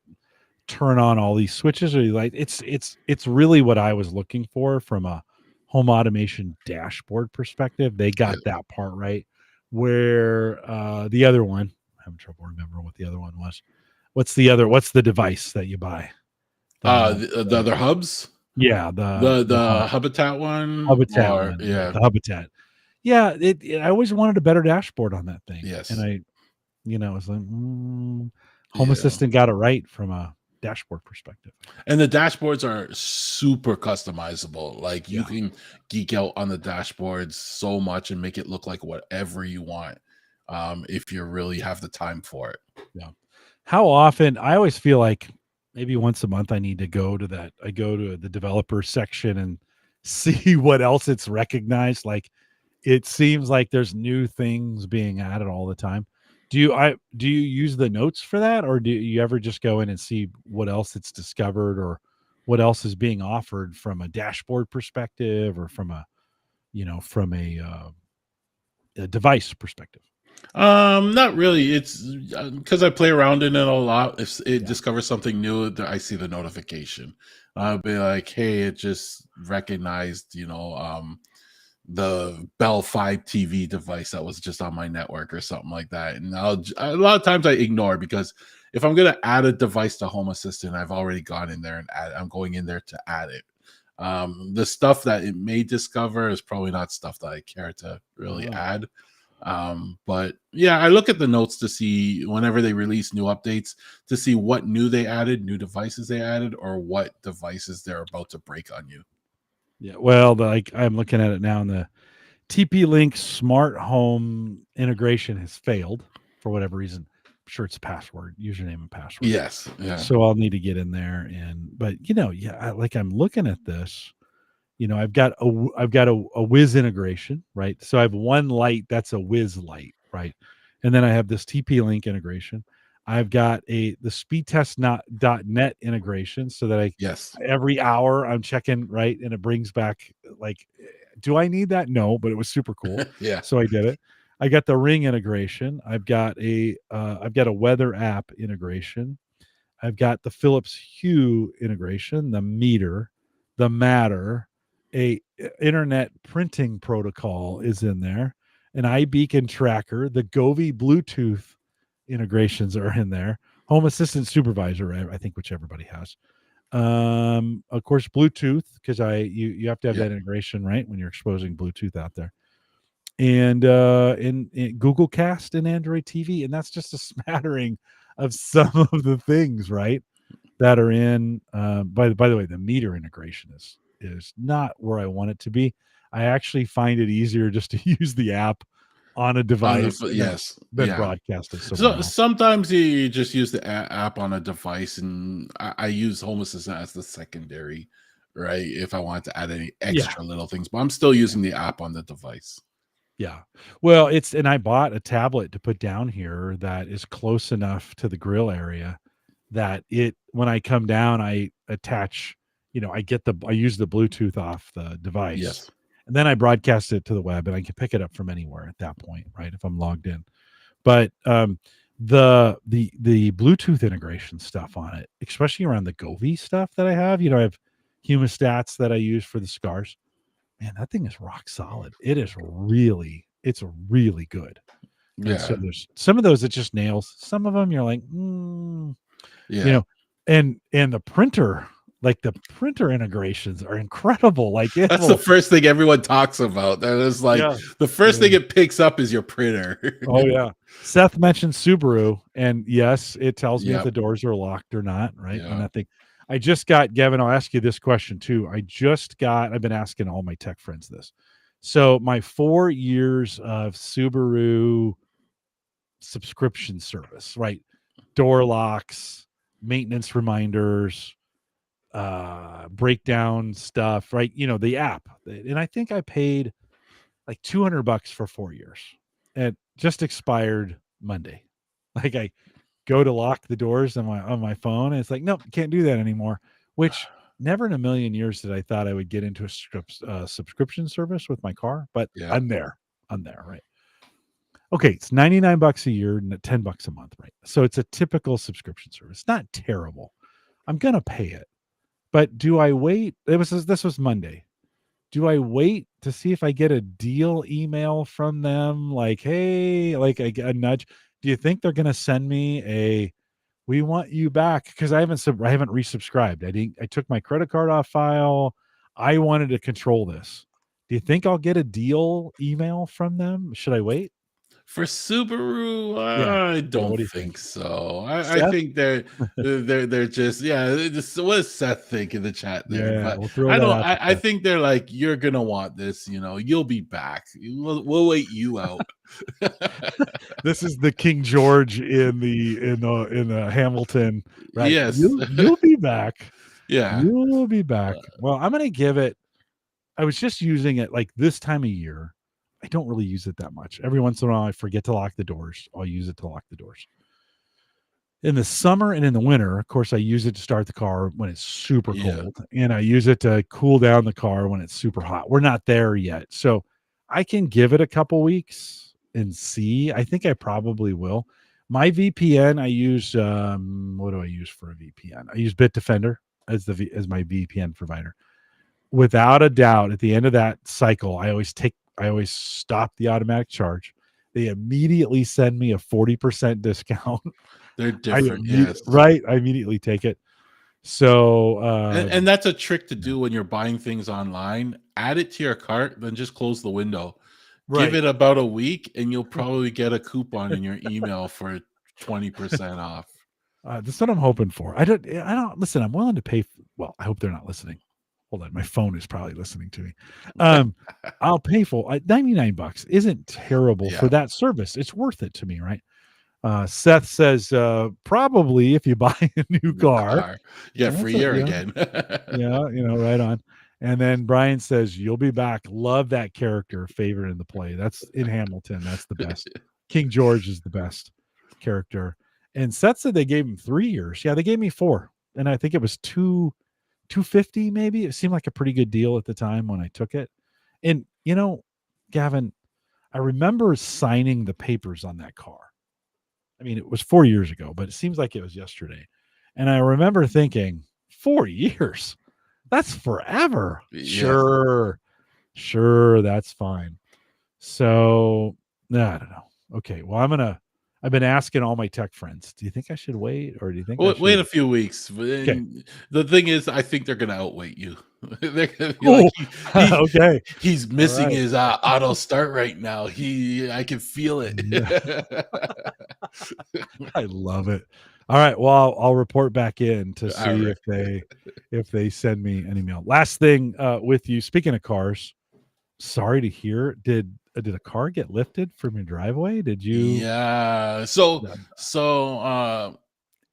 turn on all these switches or like it's really what I was looking for from a home automation dashboard perspective. They got that part right where the other one, I'm having trouble remembering what the other one was. What's the device that you buy? The other hubs, Yeah, the the Habitat one, Habitat or one. Yeah, yeah, the Habitat. Yeah, I always wanted a better dashboard on that thing, and yes, I, it's like Home yeah. Assistant got it right from a dashboard perspective. And the dashboards are super customizable. Like you Yeah, can geek out on the dashboards so much and make it look like whatever you want, if you really have the time for it. yeah. How often? I always feel like maybe once a month I need to go to that. I go to the developer section and see what else it's recognized. Like it seems like there's new things being added all the time. Do you use the notes for that, or do you ever just go in and see what else it's discovered, or what else is being offered from a dashboard perspective, or from a device perspective? Not really. It's because I play around in it a lot. If it Yeah. discovers something new, I see the notification. I'll be like, "Hey, it just recognized, the Bell 5 TV device that was just on my network or something like that." And a lot of times I ignore, because if I'm gonna add a device to Home Assistant, I've already gone in there and I'm going in there to add it. The stuff that it may discover is probably not stuff that I care to really Oh, add. But yeah, I look at the notes to see whenever they release new updates, to see what new they added, new devices they added, or what devices they're about to break on you. yeah. Well, I'm looking at it now, and the TP-Link smart home integration has failed for whatever reason. I'm sure it's password, username and password. Yes, yeah, So I'll need to get in there, but yeah, I'm looking at this. I've got a Wiz integration, right? So I have one light that's a Wiz light, right? And then I have this TP-Link integration. I've got the speedtest.net integration, so that yes, every hour I'm checking, right, and it brings back, like, do I need that? No, but it was super cool, yeah, so I did it. I got the Ring integration. I've got a weather app integration. I've got the Philips Hue integration, the meter, the Matter, internet printing protocol is in there, an iBeacon tracker, the Govee Bluetooth integrations are in there, Home Assistant Supervisor, I think, which everybody has. Of course, Bluetooth, because you have to have yeah. that integration, right, when you're exposing Bluetooth out there, and in Google Cast and Android TV, and that's just a smattering of some of the things, right, that are in. By the way, the meter integration is not where I want it to be. I actually find it easier just to use the app on a device, and Yes, then yeah. broadcast it somewhere So else. sometimes you just use the app on a device, and I use Home Assistant as the secondary, right? If I want to add any Yeah, extra little things, but I'm still using the app on the device. yeah. Well, and I bought a tablet to put down here that is close enough to the grill area that when I come down, I attach, I use the Bluetooth off the device, Yes, and then I broadcast it to the web, and I can pick it up from anywhere at that point, right? If I'm logged in. But the Bluetooth integration stuff on it, especially around the Govee stuff that I have, I have humostats that I use for the scars. Man, that thing is rock solid. It's really good. And so yeah, there's some of those that just nails. Some of them you're like, you yeah. know, and the printer integrations are incredible. Like it That's the will, first thing everyone talks about. That is like yeah, the first yeah. thing it picks up is your printer. Oh yeah. Seth mentioned Subaru, and yes, it tells me if Yep, the doors are locked or not, right? On yeah, that thing. I just got Gavin, I'll ask you this question too. I've been asking all my tech friends this. So my 4 years of Subaru subscription service, right? Door locks, maintenance reminders, breakdown stuff, right? The app. And I think I paid like $200 for 4 years. It just expired Monday. Like I go to lock the doors on my phone, and it's like, nope, can't do that anymore. Which never in a million years did I thought I would get into a subscription service with my car, but yeah. I'm there. I'm there, right? Okay, it's $99 a year and $10 a month, right? So it's a typical subscription service. Not terrible. I'm gonna pay it, but do I wait? This was Monday. do I wait to see if I get a deal email from them? Like, hey, like a nudge. Do you think they're going to send me a, we want you back? Because I haven't resubscribed. I took my credit card off file. I wanted to control this. Do you think I'll get a deal email from them? Should I wait? For Subaru, Yeah. I Yeah. What don't do you think think? so. I Seth? think they're just just what does Seth think in the chat there? Yeah, But we'll throw I that don't. out to I Seth. think they're like, you're gonna want this. You'll be back. We'll wait you out. This is the King George in the Hamilton, right? Yes. You'll be back. Yeah. You'll be Uh, back. Well, I'm gonna give it. I was just using it like this time of year. I don't really use it that much. Every once in a while, I forget to lock the doors. I'll use it to lock the doors. In the summer and in the winter, of course, I use it to start the car when it's super Yeah. cold, and I use it to cool down the car when it's super hot. We're not there yet, so I can give it a couple weeks and see. I think I probably will. My VPN, I use what do I use for a VPN? I use Bitdefender as my VPN provider. Without a doubt, at the end of that cycle, I always stop the automatic charge. They immediately send me a 40% discount. They're different. Yes. I immediately take it. So And that's a trick to do when you're buying things online. Add it to your cart, then just close the window. Give right. it about a week, and you'll probably get a coupon in your email for 20% off. That's what I'm hoping for. I don't listen. I'm willing to pay. Well, I hope they're not listening. Hold on, my phone is probably listening to me. I'll pay for $99 isn't terrible for Yeah, that service. It's worth it to me, right? Seth says probably if you buy a new new car. car. Yeah, That's free a, year yeah, again. yeah, right on. And then Brian says you'll be back. Love that character favorite in the play. That's in Hamilton. That's the best. King George is the best character. And Seth said they gave him 3 years. Yeah, they gave me 4, and I think it was 250 maybe. It seemed like a pretty good deal at the time when I took it. And Gavin, I remember signing the papers on that car. I mean, it was 4 years ago, but it seems like it was yesterday. And I remember thinking, 4 years? That's forever. Yes. Sure, that's fine. So, I don't know. Okay, well, I've been asking all my tech friends, do you think I should wait, or do you think I Wait should? a few weeks. Okay. The thing is, I think they're gonna outweight you. They're gonna be like, Oh, okay. he's All missing right. his auto start right now. I can feel it. I love it. All right. Well, I'll report back in to All see right. if they send me an email. Last thing with you. Speaking of cars, sorry to hear. Did a car get lifted from your driveway? Did you? Yeah.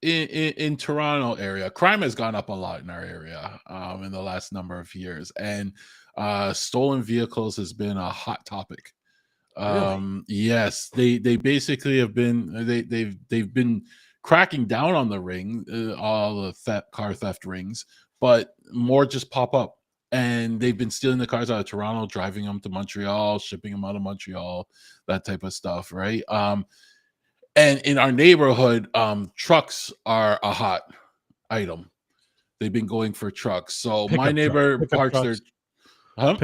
In Toronto area, crime has gone up a lot in our area in the last number of years, and stolen vehicles has been a hot topic. Really? Yes, they basically have been they've been cracking down on the ring, all the car theft rings, but more just pop up. And they've been stealing the cars out of Toronto, driving them to Montreal, shipping them out of Montreal, that type of stuff, right? And in our neighborhood, trucks are a hot item. They've been going for trucks. So my neighbor Pickup parks their trucks, huh?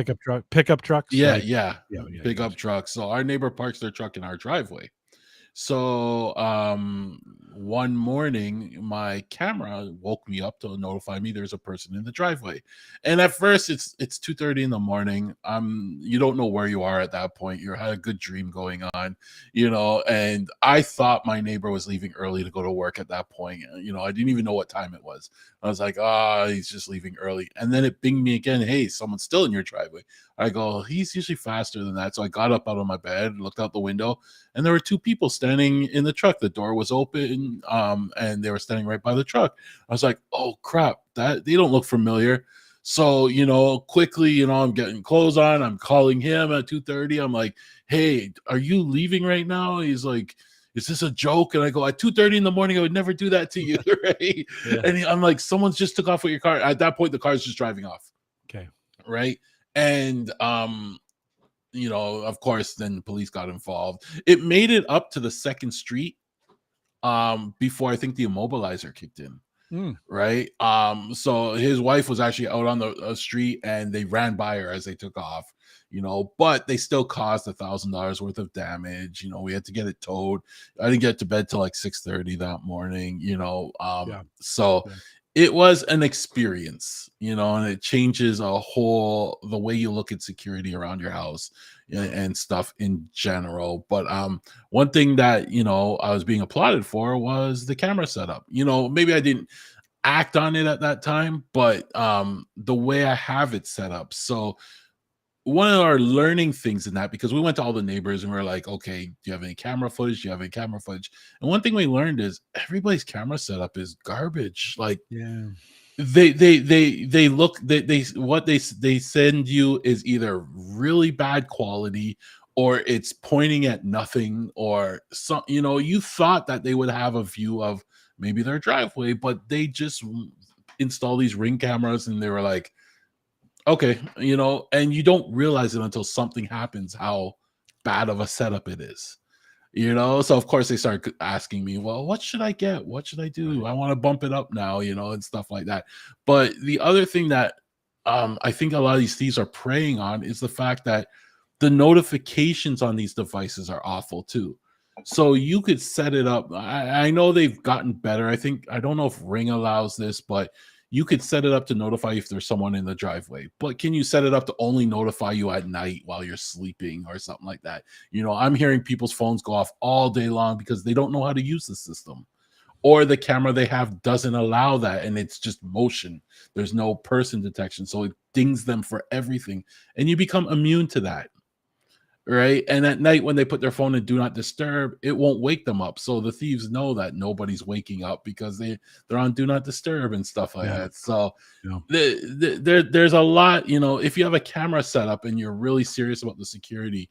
pickup trucks. Yeah, Like, yeah. yeah, Big up gotcha. trucks. So our neighbor parks their truck in our driveway. So one morning my camera woke me up to notify me there's a person in the driveway. And at first it's 2:30 in the morning. You don't know where you are at that point. You had a good dream going on, and I thought my neighbor was leaving early to go to work at that point. I didn't even know what time it was. I was like, he's just leaving early. And then it binged me again, hey, someone's still in your driveway. I go, he's usually faster than that. So I got up out of my bed, looked out the window, and there were 2 people standing in the truck. The door was open, and they were standing right by the truck. I was like, oh crap, that they don't look familiar. So, quickly, I'm getting clothes on. I'm calling him at 2:30. I'm like, hey, are you leaving right now? He's like, is this a joke? And I go, at 2:30 in the morning, I would never do that to you, right? Yeah. And I'm like, someone's just took off with your car. At that point, the car's just driving off, Okay. right? And of course, then the police got involved. It made it up to the second street before I think the immobilizer kicked in. Mm. right? So his wife was actually out on the street and they ran by her as they took off, but they still caused $1,000 worth of damage. We had to get it towed. I didn't get to bed till like 6:30 that morning, Yeah. so Yeah. it was an experience, and it changes the way you look at security around your house and stuff in general. But one thing that I was being applauded for was the camera setup. Maybe I didn't act on it at that time, but the way I have it set up. So one of our learning things in that, because we went to all the neighbors and we are like, okay, do you have any camera footage? Do you have any camera footage? And one thing we learned is everybody's camera setup is garbage. Like Yeah. they look they what they send you is either really bad quality or it's pointing at nothing, or some you thought that they would have a view of maybe their driveway, but they just install these ring cameras and they were like, okay, and you don't realize it until something happens how bad of a setup it is. So of course they start asking me, well, what should I get? What should I do? Right. I want to bump it up now, and stuff like that. But the other thing that I think a lot of these thieves are preying on is the fact that the notifications on these devices are awful too. So you could set it up. I know they've gotten better. I don't know if Ring allows this, but you could set it up to notify if there's someone in the driveway. But can you set it up to only notify you at night while you're sleeping or something like that? I'm hearing people's phones go off all day long because they don't know how to use the system, or the camera they have doesn't allow that and it's just motion. There's no person detection. So it dings them for everything. And you become immune to that. Right. And at night, when they put their phone in do not disturb, it won't wake them up. So the thieves know that nobody's waking up because they're on do not disturb and stuff like Yeah. that. So Yeah. there's a lot, if you have a camera set up and you're really serious about the security,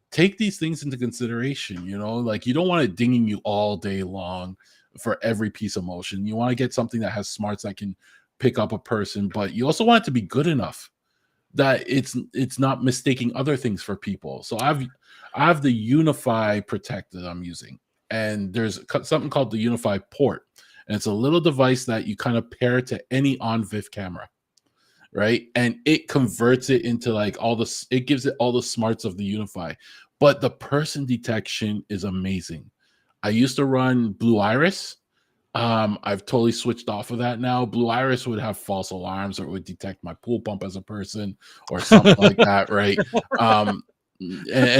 take these things into consideration. Like you don't want it dinging you all day long for every piece of motion. You want to get something that has smarts that can pick up a person, but you also want it to be good enough that it's not mistaking other things for people. So I have the Unify Protect that I'm using, and there's something called the Unify Port, and it's a little device that you kind of pair to any on-VIF camera, right? And it converts it into like it gives it all the smarts of the Unify, but the person detection is amazing. I used to run Blue Iris. I've totally switched off of that now. Blue Iris would have false alarms, or it would detect my pool pump as a person or something like that, right? And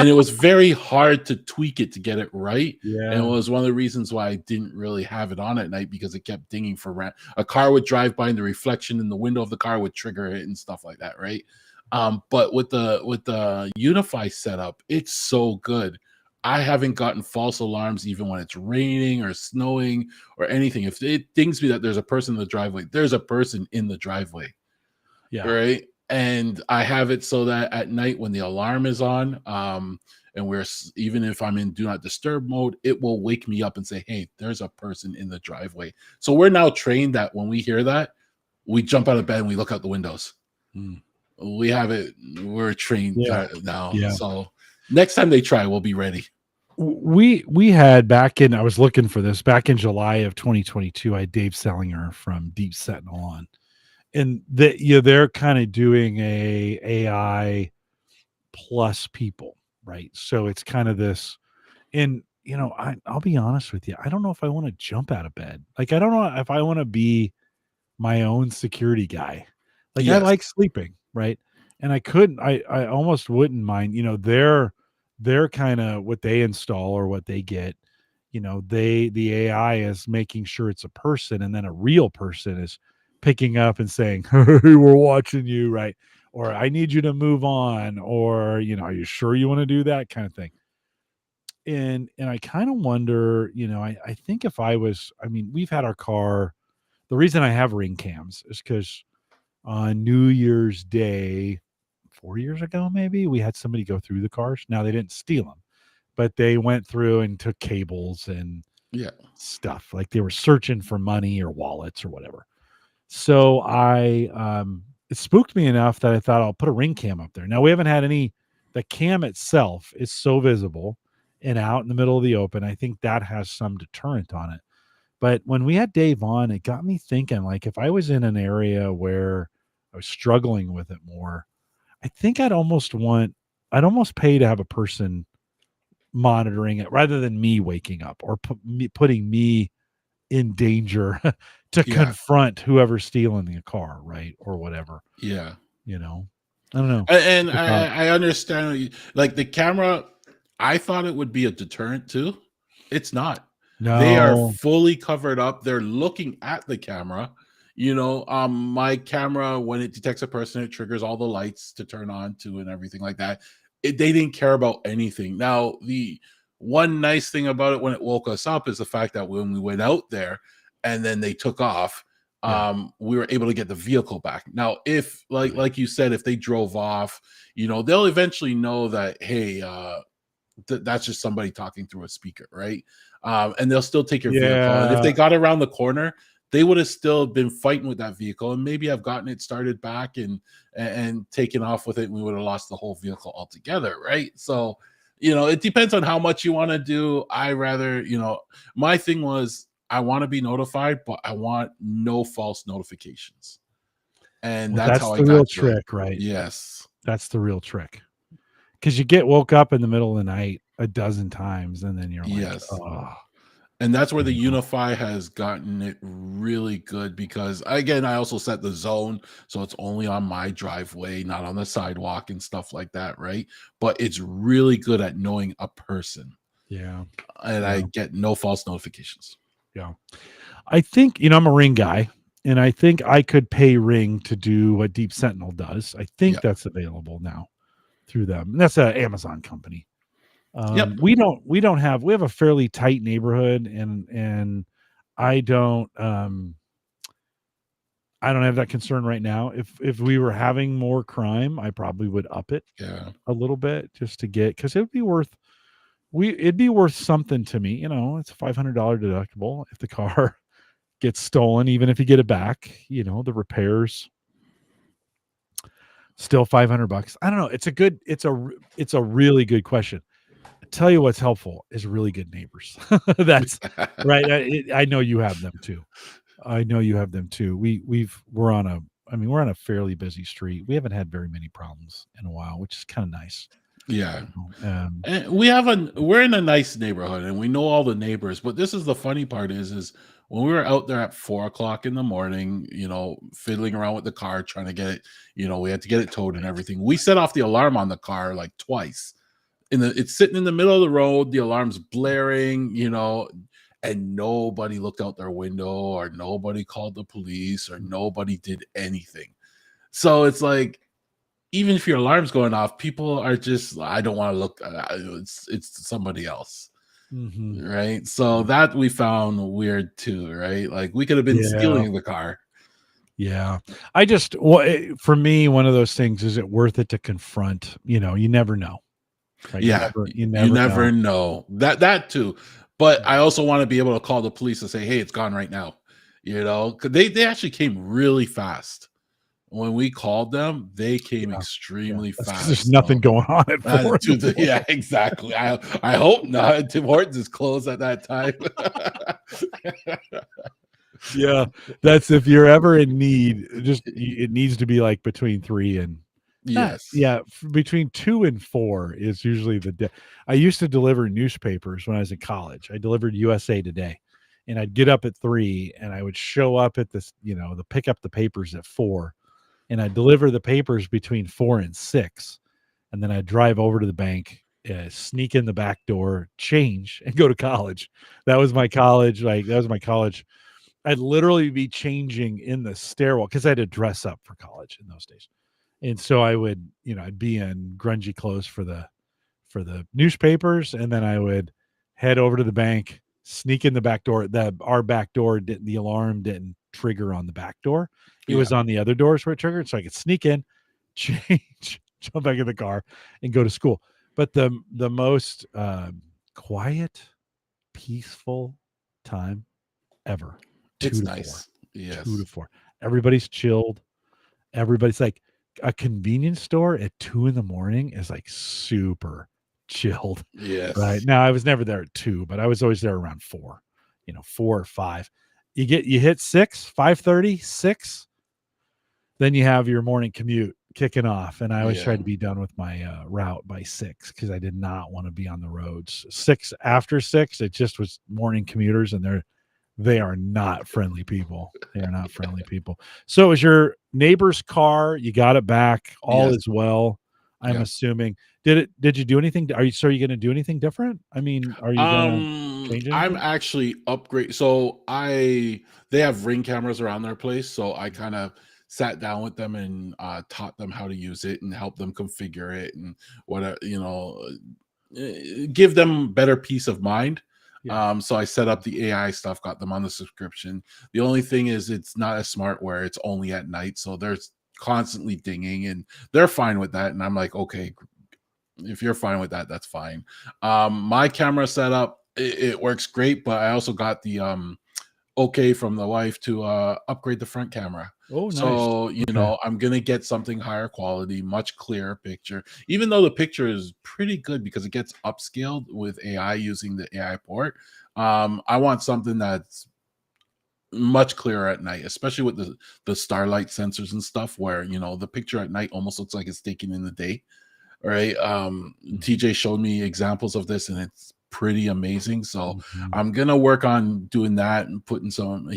it was very hard to tweak it to get it right. And it Yeah. was one of the reasons why I didn't really have it on at night, because it kept dinging for a car would drive by and the reflection in the window of the car would trigger it and stuff like that, right? But with the Unify setup, it's so good. I haven't gotten false alarms even when it's raining or snowing or anything. If it dings me that there's a person in the driveway, there's a person in the driveway, Yeah. right? And I have it so that at night when the alarm is on, and even if I'm in do not disturb mode, it will wake me up and say, hey, there's a person in the driveway. So we're now trained that when we hear that, we jump out of bed and we look out the windows. Mm. We have it. We're trained Yeah. now. Yeah. So next time they try, we'll be ready. We had I was looking for this back in July of 2022. I had Dave Sellinger from Deep Sentinel on, and they're kind of doing a AI plus people, right? So it's kind of this, and I'll be honest with you, I don't know if I want to jump out of bed. Like I don't know if I want to be my own security guy. Like I Yes. like sleeping, right? And I almost wouldn't mind, they're kind of what they install or what they get, the AI is making sure it's a person, and then a real person is picking up and saying, hey, we're watching you, right? Or I need you to move on, or, are you sure you want to do that kind of thing? And I kind of wonder, I think if we've had our car, the reason I have ring cams is because on New Year's Day, 4 years ago, maybe, we had somebody go through the cars. Now they didn't steal them, but they went through and took cables and Yeah. stuff. Like they were searching for money or wallets or whatever. So it spooked me enough that I thought I'll put a ring cam up there. Now we haven't had the cam itself is so visible and out in the middle of the open. I think that has some deterrent on it. But when we had Dave on, it got me thinking, like, if I was in an area where I was struggling with it more, I think I'd almost pay to have a person monitoring it rather than me waking up or putting me in danger to Yeah, confront whoever's stealing the car, right? Or whatever, yeah. you know. I don't know. And Just a thought. I understand, like the camera. I thought it would be a deterrent too. It's not. They are No. fully covered up. They're looking at the camera. My camera, when it detects a person, it triggers all the lights to turn on to and everything like that. They didn't care about anything. Now, the one nice thing about it when it woke us up is the fact that when we went out there and then they took off, Yeah. we were able to get the vehicle back. Now, if Right. like you said, if they drove off, they'll eventually know that, hey, that's just somebody talking through a speaker, right? And they'll still take your vehicle. And if Yeah. they got around the corner, they would have still been fighting with that vehicle and maybe have gotten it started back and taken off with it. And we would have lost the whole vehicle altogether, right? So, it depends on how much you want to do. I rather, my thing was I want to be notified, but I want no false notifications. And Well, that's that's how I the real got to it. trick, right? Yes. That's the real trick. Because you get woke up in the middle of the night a dozen times, and then you're like, Yes. oh, And that's where the you know, Unify has gotten it really good because, again, I also set the zone so it's only on my driveway, not on the sidewalk and stuff like that, right? But it's really good at knowing a person, yeah, and I yeah, get no false notifications. yeah. I think, I'm a Ring guy, and I think I could pay Ring to do what Deep Sentinel does. I think Yeah. that's available now through them. And that's an Amazon company. Yep. We have a fairly tight neighborhood, and I don't have that concern right now. If we were having more crime, I probably would up it Yeah. a little bit just to get, because it'd be worth something to me. It's a $500 deductible if the car gets stolen, even if you get it back. The repairs still $500. I don't know. It's a really good question. I tell you what's helpful is really good neighbors. That's right. I know you have them too. I know you have them too. We're on a fairly busy street. We haven't had very many problems in a while, which is kind of nice. Yeah. You know? And we're in a nice neighborhood and we know all the neighbors, but this is the funny part is when we were out there at 4 o'clock in the morning, fiddling around with the car, trying to get it, we had to get it towed and everything. We set off the alarm on the car like twice. It's sitting in the middle of the road, the alarm's blaring, and nobody looked out their window or nobody called the police or nobody did anything. So it's like, even if your alarm's going off, people are just, I don't want to look. It's somebody else, Mhm. right? So that we found weird too, right? Like we could have been Yeah. stealing the car. Yeah. For me, one of those things, is it worth it to confront? You never know, right? Yeah, You you never know. never know that too. But I also want to be able to call the police and say, "Hey, it's gone right now." Because they actually came really fast. When we called them, they came Yeah. Yeah. extremely That's because there's fast. nothing So going on at 4 in the morning. yeah, exactly. I hope not. Tim Hortons is closed at that time. Yeah. That's, if you're ever in need, it needs to be like between 3 and not, Yes. yeah, between 2 and 4 is usually the day. I used to deliver newspapers when I was in college. I delivered USA Today, and I'd get up at 3 and I would show up at this, to pick up the papers at 4, and I'd deliver the papers between 4 and 6. And then I'd drive over to the bank, sneak in the back door, change, and go to college. That was my college. I'd literally be changing in the stairwell because I had to dress up for college in those days. And so I would, I'd be in grungy clothes for the newspapers, and then I would head over to the bank, sneak in the back door. Our back door didn't the alarm didn't trigger on the back door. It Yeah. was on the other doors where it triggered. So I could sneak in, change, jump back in the car, and go to school. But the most quiet, peaceful time ever. It's 2 to 4. nice. 2 to Yes. 4. Everybody's chilled. Everybody's like, a convenience store at 2 in the morning is like super chilled. Right Yes. now, I was never there at 2, but I was always there around 4. 4 or 5. You hit 6, 5:30, 6, then you have your morning commute kicking off. And I always try Yeah. to be done with my route by 6 because I did not want to be on the roads. 6 after 6, it just was morning commuters, and they are not friendly people. They are not friendly people. So, is your neighbor's car? You got it back. All Yes. is well. I'm Yeah. assuming. Did you do anything? Are you going to do anything different? I mean, are you going to change I'm anything? actually upgrade. So they have Ring cameras around their place, so I kind of sat down with them and taught them how to use it and help them configure it and what give them better peace of mind. Yeah. So I set up the AI stuff, got them on the subscription. The only thing is it's not as smart where it's only at night, so there's constantly dinging, and they're fine with that. And I'm like, okay, if you're fine with that, that's fine. My camera setup, it works great, but I also got the okay from the wife to upgrade the front camera. Oh, nice. So, Okay. I'm gonna get something higher quality, much clearer picture, even though the picture is pretty good because it gets upscaled with AI using the AI port. I want something that's much clearer at night, especially with the starlight sensors and stuff, where the picture at night almost looks like it's taken in the day. Right. Mhm. TJ showed me examples of this and it's pretty amazing. So Mhm. I'm gonna work on doing that and putting some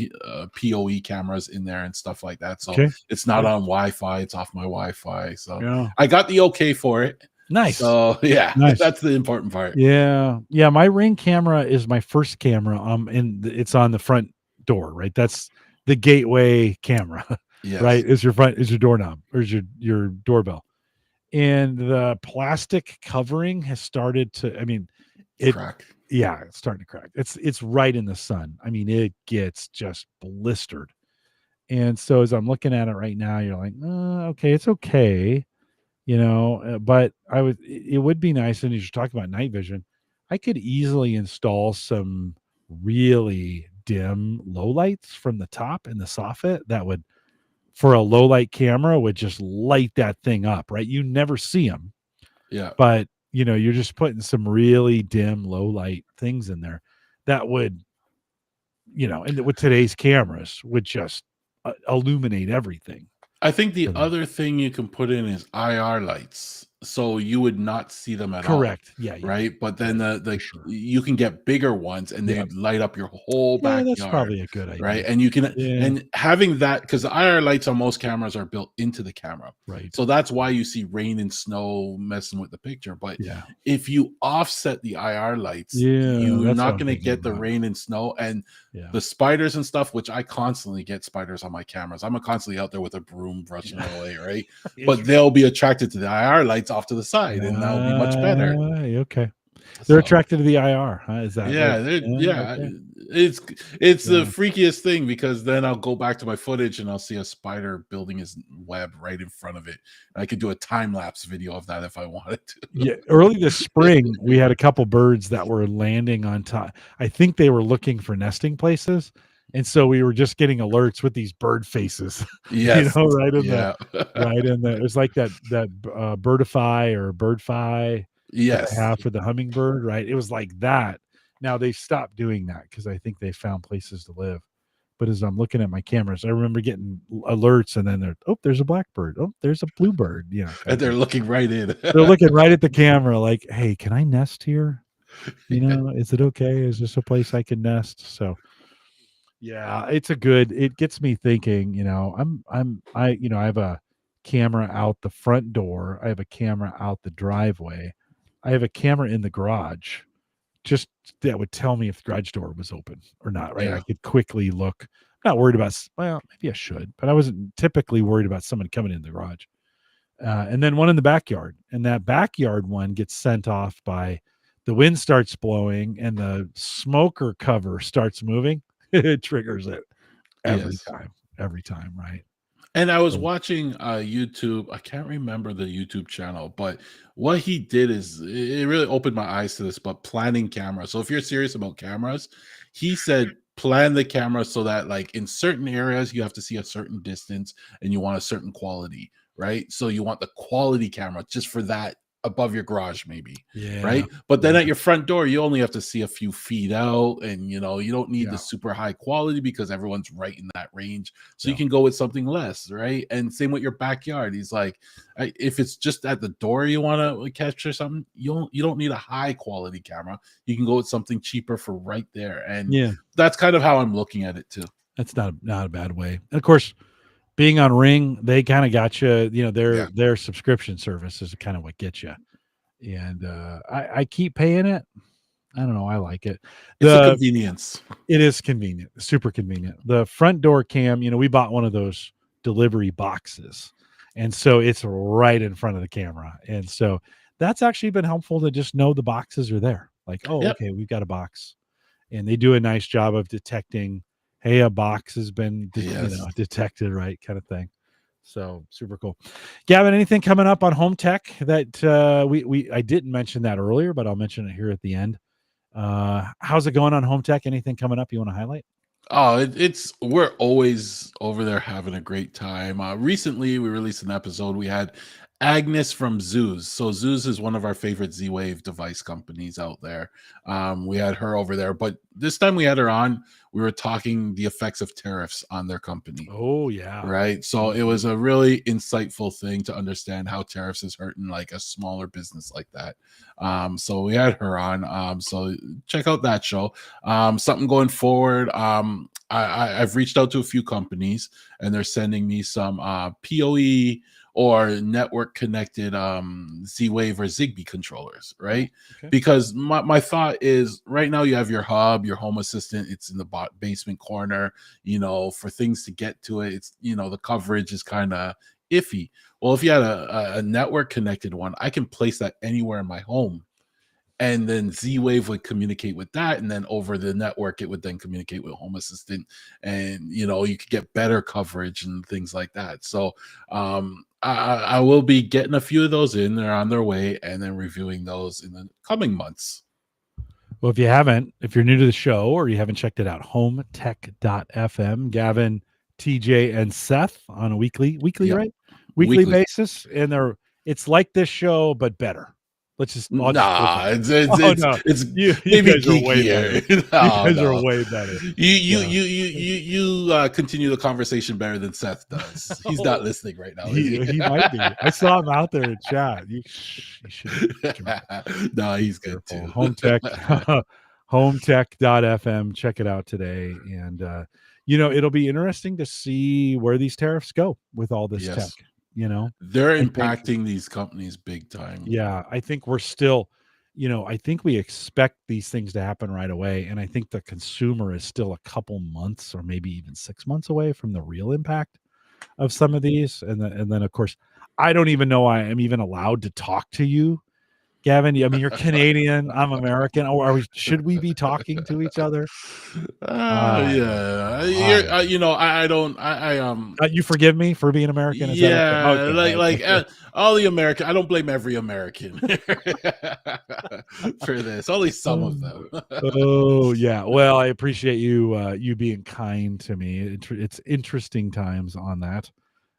PoE cameras in there and stuff like that. So Okay. it's not Good. on Wi-Fi, it's off my Wi-Fi. So Yeah. I got the okay for it. Nice. So yeah, Nice. that's the important part. Yeah. Yeah, my Ring camera is my first camera, and it's on the front door, right? That's the gateway camera, right? Yes. Is your doorknob, or is your doorbell. And the plastic covering has started to, I mean, it Crack. yeah, it's starting to crack. It's right in the sun. I mean, it gets just blistered. And so as I'm looking at it right now, you're like, okay, it's okay. But it would be nice, and as you're talking about night vision, I could easily install some really dim low lights from the top in the soffit that would, for a low light camera, would just light that thing up, right? You never see them, Yeah. but you're just putting some really dim low light things in there that would, and with today's cameras would just illuminate everything I think the for them. other thing you can put in is IR lights, so you would not see them at all, Correct. Yeah, you right? would. But then Right. the For sure. you can get bigger ones, and Yeah. they light up your whole Yeah, that's backyard, probably a good right? idea. And you can Yeah. and having that because the IR lights on most cameras are built into the camera, Right. so that's why you see rain and snow messing with the picture. But Yeah. if you offset the IR lights, Yeah, you're that's what not I'm going to thinking get the about. rain and snow and Yeah. the spiders and stuff, which I constantly get spiders on my cameras. I'm constantly out there with a broom brushing Yeah. it away, right? But It's they'll be attracted to the IR lights off to the side, and that'll be much better. okay. They're So attracted to the IR, huh? Is that what? yeah, Okay. it's the Yeah. freakiest thing because then I'll go back to my footage and I'll see a spider building his web right in front of it. And I could do a time lapse video of that if I wanted to. Yeah, early this spring, we had a couple birds that were landing on top. I think they were looking for nesting places, and so we were just getting alerts with these bird faces, Yes, yeah, right in the. It was like that Birdify or Birdfy that I yes, have for the hummingbird, right? It was like that. Now they stopped doing that because I think they found places to live. But as I'm looking at my cameras, I remember getting alerts, and then there's a blackbird. Oh, there's a bluebird. Kind and of they're thing. looking right in. They're looking right at the camera, like, "Hey, can I nest here? Is it okay? Is this a place I can nest?" So, yeah, it gets me thinking, I have a camera out the front door. I have a camera out the driveway. I have a camera in the garage, just that would tell me if the garage door was open or not, right? I Yeah, could quickly look. I'm not worried about, well, maybe I should, but I wasn't typically worried about someone coming in the garage. And then one in the backyard, and that backyard one gets sent off by the wind starts blowing and the smoker cover starts moving. It triggers it yes. every time, right? And I was So, watching YouTube. I can't remember the YouTube channel, but what he did is it really opened my eyes to this. But planning cameras. So if you're serious about cameras, he said plan the camera so that like in certain areas you have to see a certain distance and you want a certain quality, right? So you want the quality camera just for that above your garage, maybe, Yeah. right? But then Yeah. at your front door, you only have to see a few feet out, and you know, you don't need the Yeah. super high quality because everyone's right in that range. So you Yeah. can go with something less, right? And same with your backyard. He's like, if it's just at the door you want to capture something, you don't need a high quality camera. You can go with something cheaper for right there, and Yeah. that's kind of how I'm looking at it too. That's not a bad way. And of course, being on Ring, they kind of got you. You know, Yeah, their subscription service is kind of what gets you. And I keep paying it. I don't know. I like it. it's a The convenience. It is convenient, super convenient. The front door cam, we bought one of those delivery boxes. And so it's right in front of the camera. And so that's actually been helpful to just know the boxes are there. Like, oh, Yep. okay, we've got a box. And they do a nice job of detecting, hey, a box has been Yes. detected, right? Kind of thing. So super cool. Gavin, anything coming up on home tech that we I didn't mention that earlier, but I'll mention it here at the end. How's it going on home tech? Anything coming up you want to highlight? Oh, it's we're always over there having a great time. Recently, we released an episode. We had Agnes from Zeus. So Zeus is one of our favorite Z-Wave device companies out there. We had her over there, but this time we had her on. We were talking the effects of tariffs on their company. Oh yeah. Right. So it was a really insightful thing to understand how tariffs is hurting like a smaller business like that. So we had her on. So check out that show. Something going forward. I've reached out to a few companies and they're sending me some PoE or network connected Z-Wave or Zigbee controllers, right? Okay. Because my thought is right now you have your hub, your home assistant, it's in the basement corner, for things to get to it, it's, the coverage is kind of iffy. Well, if you had a network connected one, I can place that anywhere in my home. And then Z-Wave would communicate with that. And then over the network, it would then communicate with Home Assistant. And, you could get better coverage and things like that. So I will be getting a few of those in. They're on their way and then reviewing those in the coming months. Well, if you're new to the show or you haven't checked it out, hometech.fm, Gavin, TJ, and Seth on a weekly, Yep. right? Weekly Weekly. basis. And it's like this show, but better. I'll just put it Nah, that way. it's No, it's you maybe guys are way better. geekier. You No, guys are no. way better. You Yeah. continue the conversation better than Seth does. He's not listening right now, is He might be. I saw him out there in chat. You should No, be he's good careful. too. Home Tech, hometech.fm. Check it out today. And, it'll be interesting to see where these tariffs go with all this tech. Yes. I They're think, impacting these companies big time. yeah, I think we're still, I think we expect these things to happen right away. And I think the consumer is still a couple months or maybe even 6 months away from the real impact of some of these. And then of course, I don't even know I am even allowed to talk to you, Gavin. I mean, you're Canadian, I'm American. Or should we be talking to each other? I don't Yeah. know. I don't know. I don't. You forgive me for being American? Is that Yeah, okay? like Okay. all the American. I don't blame every American for this. Only some of them. Oh yeah. Well, I appreciate you being kind to me. It's interesting times on that,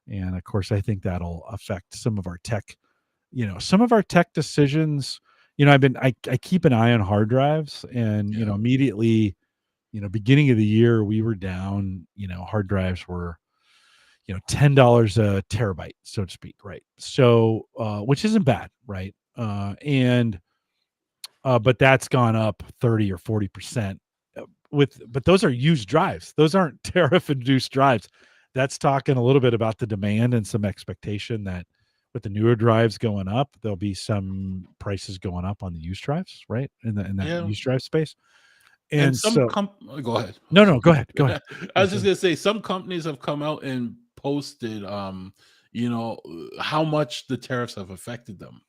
and of course, I think that'll affect some of our tech. Decisions. I keep an eye on hard drives, and Yeah. immediately, beginning of the year we were down. Hard drives were $10 a terabyte, so to speak, right? So, which isn't bad, right? But that's gone up 30 or 40% but those are used drives. Those aren't tariff induced drives. That's talking a little bit about the demand and some expectation that with the newer drives going up, there'll be some prices going up on the used drives, right? In that Yeah. used drive space. And And some so, go ahead. no, go ahead. Go ahead. I was just gonna say some companies have come out and posted how much the tariffs have affected them.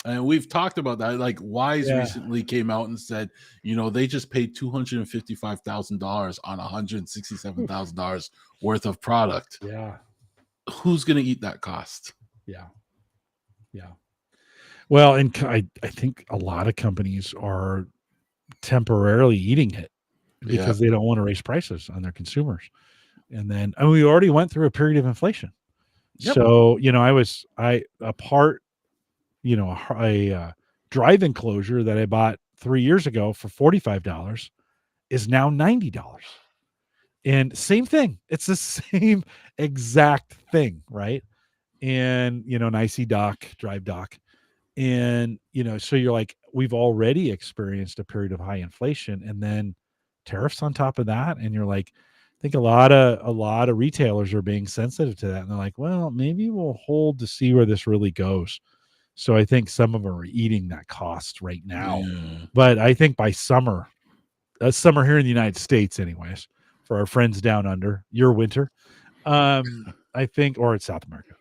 And we've talked about that. Like Wise Yeah. recently came out and said, they just paid $255,000 on $167,000 worth of product. Yeah. Who's going to eat that cost? Yeah. Yeah. Well, and I think a lot of companies are temporarily eating it because they don't want to raise prices on their consumers. And we already went through a period of inflation. Yep. So, a drive enclosure that I bought 3 years ago for $45 is now $90. And same thing. It's the same exact thing, right? And an icy dock, drive dock. And so you're like, we've already experienced a period of high inflation, and then tariffs on top of that. And you're like, I think a lot of retailers are being sensitive to that. And they're like, well, maybe we'll hold to see where this really goes. So I think some of them are eating that cost right now. Yeah. But I think by summer here in the United States, anyways, for our friends down under, your winter, I think, or in South America,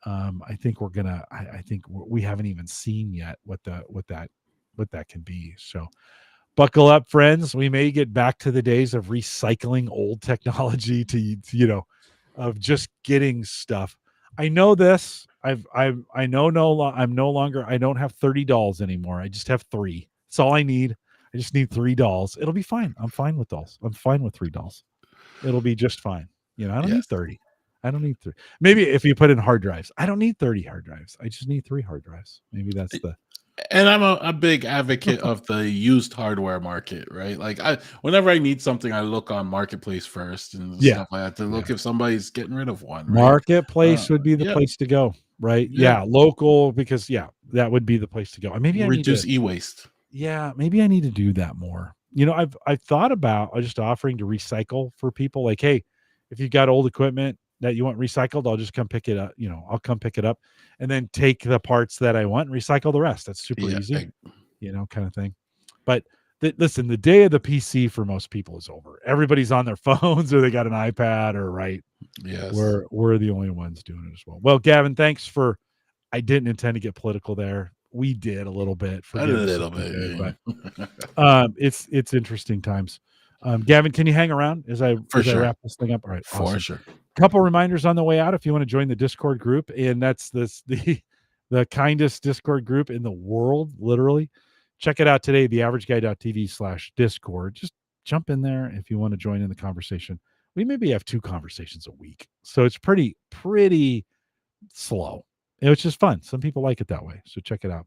I think we're gonna. I think we haven't even seen yet what that can be. So buckle up, friends. We may get back to the days of recycling old technology of just getting stuff. I know this. I know I'm no longer. I don't have 30 dolls anymore. I just have 3. That's all I need. I just need 3 dolls. It'll be fine. I'm fine with dolls. I'm fine with 3 dolls. It'll be just fine. I don't need 30. I don't need 3. Maybe if you put in hard drives, I don't need 30 hard drives. I just need 3 hard drives. Maybe that's the. And I'm a big advocate of the used hardware market, right? Like whenever I need something, I look on Marketplace first and stuff like that to look if somebody's getting rid of one. Right? Marketplace would be the place to go, right? Yeah, local, because that would be the place to go. Maybe I reduce e-waste. Yeah, maybe I need to do that more. I've thought about just offering to recycle for people. Like, hey, if you've got old equipment that you want recycled, I'll just come pick it up. I'll come pick it up and then take the parts that I want and recycle the rest. That's super easy, kind of thing. But listen, the day of the PC for most people is over. Everybody's on their phones or they got an iPad Yes. We're the only ones doing it as well. Well, Gavin, thanks for. I didn't intend to get political there. We did a little bit for a little bit, but it's interesting times. Gavin, can you hang around as I wrap this thing up? All right, awesome. For sure. Couple reminders on the way out if you want to join the Discord group, and that's the kindest Discord group in the world, literally. Check it out today, theaverageguy.tv/Discord. Just jump in there if you want to join in the conversation. We maybe have 2 conversations a week, so it's pretty slow. It's just fun. Some people like it that way, so check it out.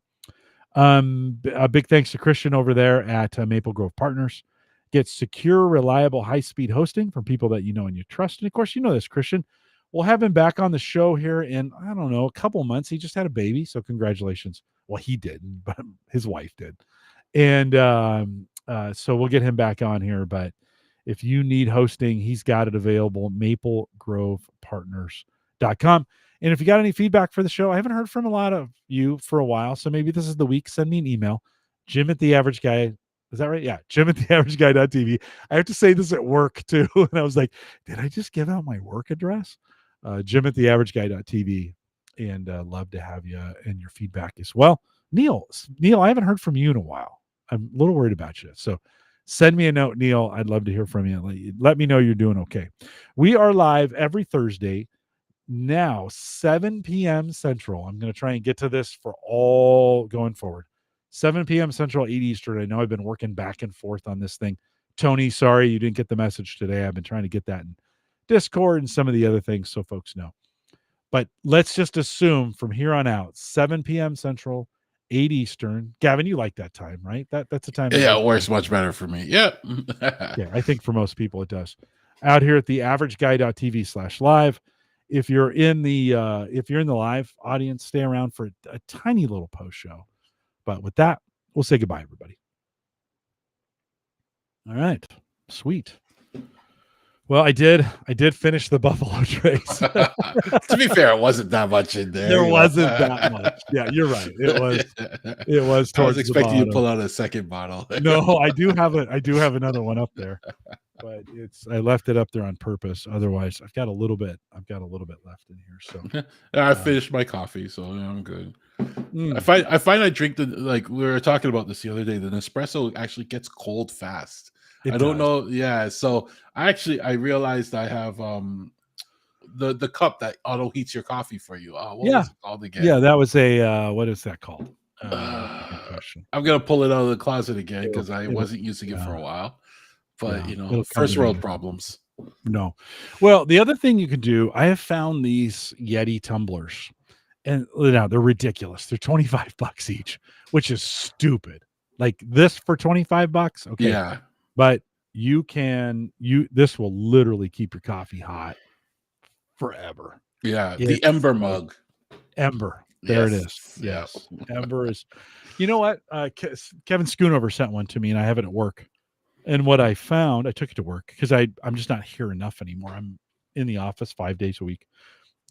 A big thanks to Christian over there at Maple Grove Partners. Get secure, reliable, high-speed hosting from people that you know and you trust. And of course, this, Christian. We'll have him back on the show here in, I don't know, a couple months. He just had a baby, so congratulations. Well, he didn't, but his wife did. And so we'll get him back on here. But if you need hosting, he's got it available, maplegrovepartners.com. And if you got any feedback for the show, I haven't heard from a lot of you for a while, so maybe this is the week. Send me an email, Jim@theaverageguy. Is that right? Yeah, Jim@theaverageguy.tv. I have to say this at work too, and I was like, did I just give out my work address? Jim@theaverageguy.tv, and love to have you and your feedback as well. Neil, I haven't heard from you in a while. I'm a little worried about you, so send me a note, Neil. I'd love to hear from you. Let me know you're doing okay. We are live every Thursday. Now, 7 p.m. Central. I'm going to try and get to this for all going forward. 7 p.m. Central, 8 Eastern. I know I've been working back and forth on this thing. Tony, sorry you didn't get the message today. I've been trying to get that in Discord and some of the other things so folks know. But let's just assume from here on out, 7 p.m. Central, 8 Eastern. Gavin, you like that time, right? That's a time. Yeah, it works much better for me. Yeah. Yeah, I think for most people it does. Out here at theaverageguy.tv/live. If you're in the live audience, stay around for a tiny little post show. But with that, we'll say goodbye, everybody. All right, sweet. Well, I did finish the Buffalo Trace. To be fair, it wasn't that much in there. There wasn't that much. Yeah, you're right. It was. I was expecting you to pull out a second bottle. No, I do have another one up there. But I left it up there on purpose. Otherwise, I've got a little bit left in here. So I finished my coffee, so I'm good. I find I drink like we were talking about this the other day. The Nespresso actually gets cold fast. I don't know. Yeah. So I realized I have the cup that auto heats your coffee for you. What was it called again? Yeah, that was a what is that called? I'm gonna pull it out of the closet again because I wasn't using it for a while. But first world problems. No. Well, the other thing you can do, I have found these Yeti tumblers, And now they're ridiculous. They're $25 each, which is stupid. Like this for $25, okay. Yeah. But this will literally keep your coffee hot forever. Yeah. The Ember mug. Ember. There it is. Yes. Ember is. You know what? Kevin Schoonover sent one to me, and I have it at work. And what I found, I took it to work because I'm just not here enough anymore. I'm in the office 5 days a week.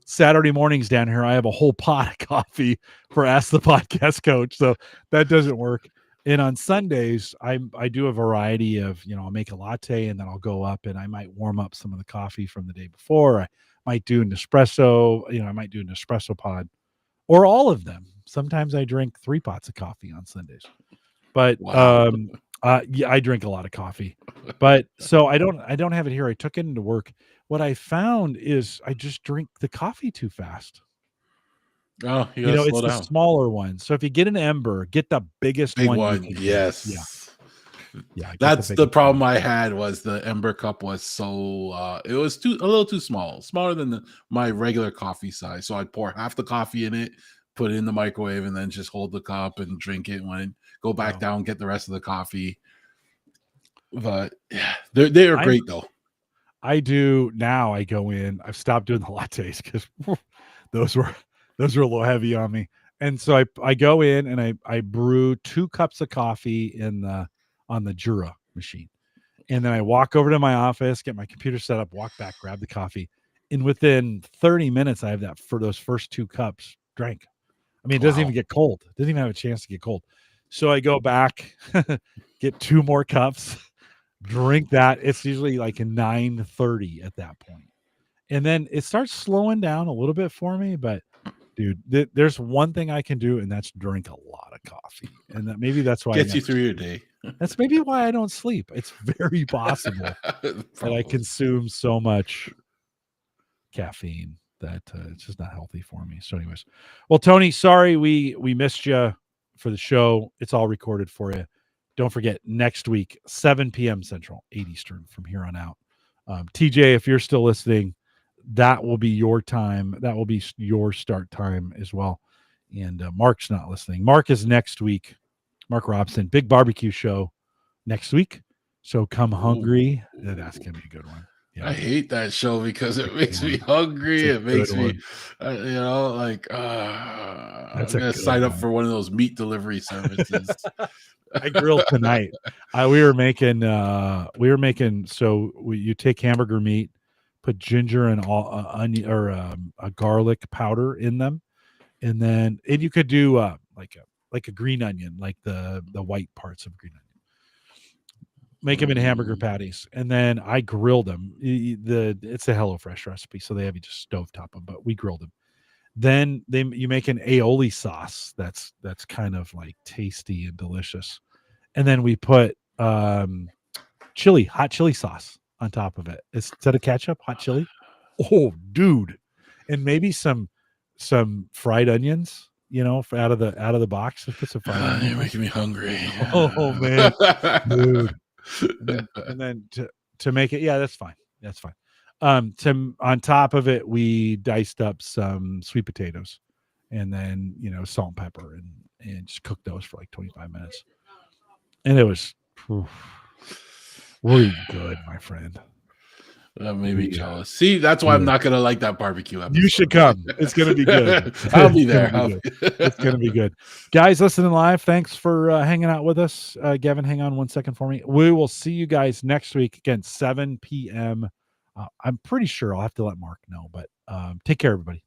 Saturday mornings down here, I have a whole pot of coffee for Ask the Podcast Coach. So that doesn't work. And on Sundays, I do a variety of, I'll make a latte and then I'll go up and I might warm up some of the coffee from the day before. I might do an espresso, I might do an espresso pod or all of them. Sometimes I drink 3 pots of coffee on Sundays. But Wow. yeah, I drink a lot of coffee. But so I don't have it here. I took it into work. What I found is I just drink the coffee too fast. Oh, you gotta It's slow the down. smaller one. So if you get an Ember, get the biggest Big one. one. You can Yes. get. Yeah. That's the problem I had was the Ember cup was so it was a little too small, smaller than my regular coffee size. So I'd pour half the coffee in it, put it in the microwave, and then just hold the cup and drink it when go back down, get the rest of the coffee. But yeah, they are great though. I do now. I go in. I've stopped doing the lattes because those were a little heavy on me. And so I go in and I brew 2 cups of coffee on the Jura machine, and then I walk over to my office, get my computer set up, walk back, grab the coffee, and within 30 minutes I have that for those first 2 cups drank. I mean, it doesn't even get cold. It doesn't even have a chance to get cold. So I go back, get 2 more cups. Drink that. It's usually like a 9:30 at that point. And then it starts slowing down a little bit for me, but dude, there's one thing I can do, and that's drink a lot of coffee. And maybe that's why gets you through your day. That's maybe why I don't sleep. It's very possible that I consume so much caffeine that it's just not healthy for me. So anyways, well, Tony, sorry we missed you for the show. It's all recorded for you. Don't forget, next week, 7 p.m. Central, 8 Eastern from here on out. TJ, if you're still listening, that will be your time. That will be your start time as well. And Mark's not listening. Mark is next week. Mark Robson, big barbecue show next week. So come hungry. That's going to be a good one. Yeah. I hate that show because it makes me hungry. It makes me, I'm going to sign up for one of those meat delivery services. I grilled tonight. We were making, you take hamburger meat, put ginger and onion or a garlic powder in them. And you could do like a green onion, like the white parts of green onion. Make them into hamburger patties, and then I grilled them. It's a HelloFresh recipe, so they have you just stovetop them, but we grilled them. Then you make an aioli sauce that's kind of like tasty and delicious, and then we put hot chili sauce on top of it instead of ketchup. Hot chili, oh dude, and maybe some fried onions. Out of the box. Put some fried onions. You're making me hungry. Oh man, dude. And then to make it, yeah, that's fine. On top of it, we diced up some sweet potatoes, and then salt and pepper, and just cooked those for like 25 minutes, and it was really good, my friend. That made me jealous. See, that's why I'm not gonna like that barbecue episode. You should come. It's gonna be good. I'll be there. It's gonna be good. Guys listening live, thanks for hanging out with us. Gavin, hang on 1 second for me. We will see you guys next week again, 7 p.m. I'm pretty sure I'll have to let Mark know, but take care, everybody.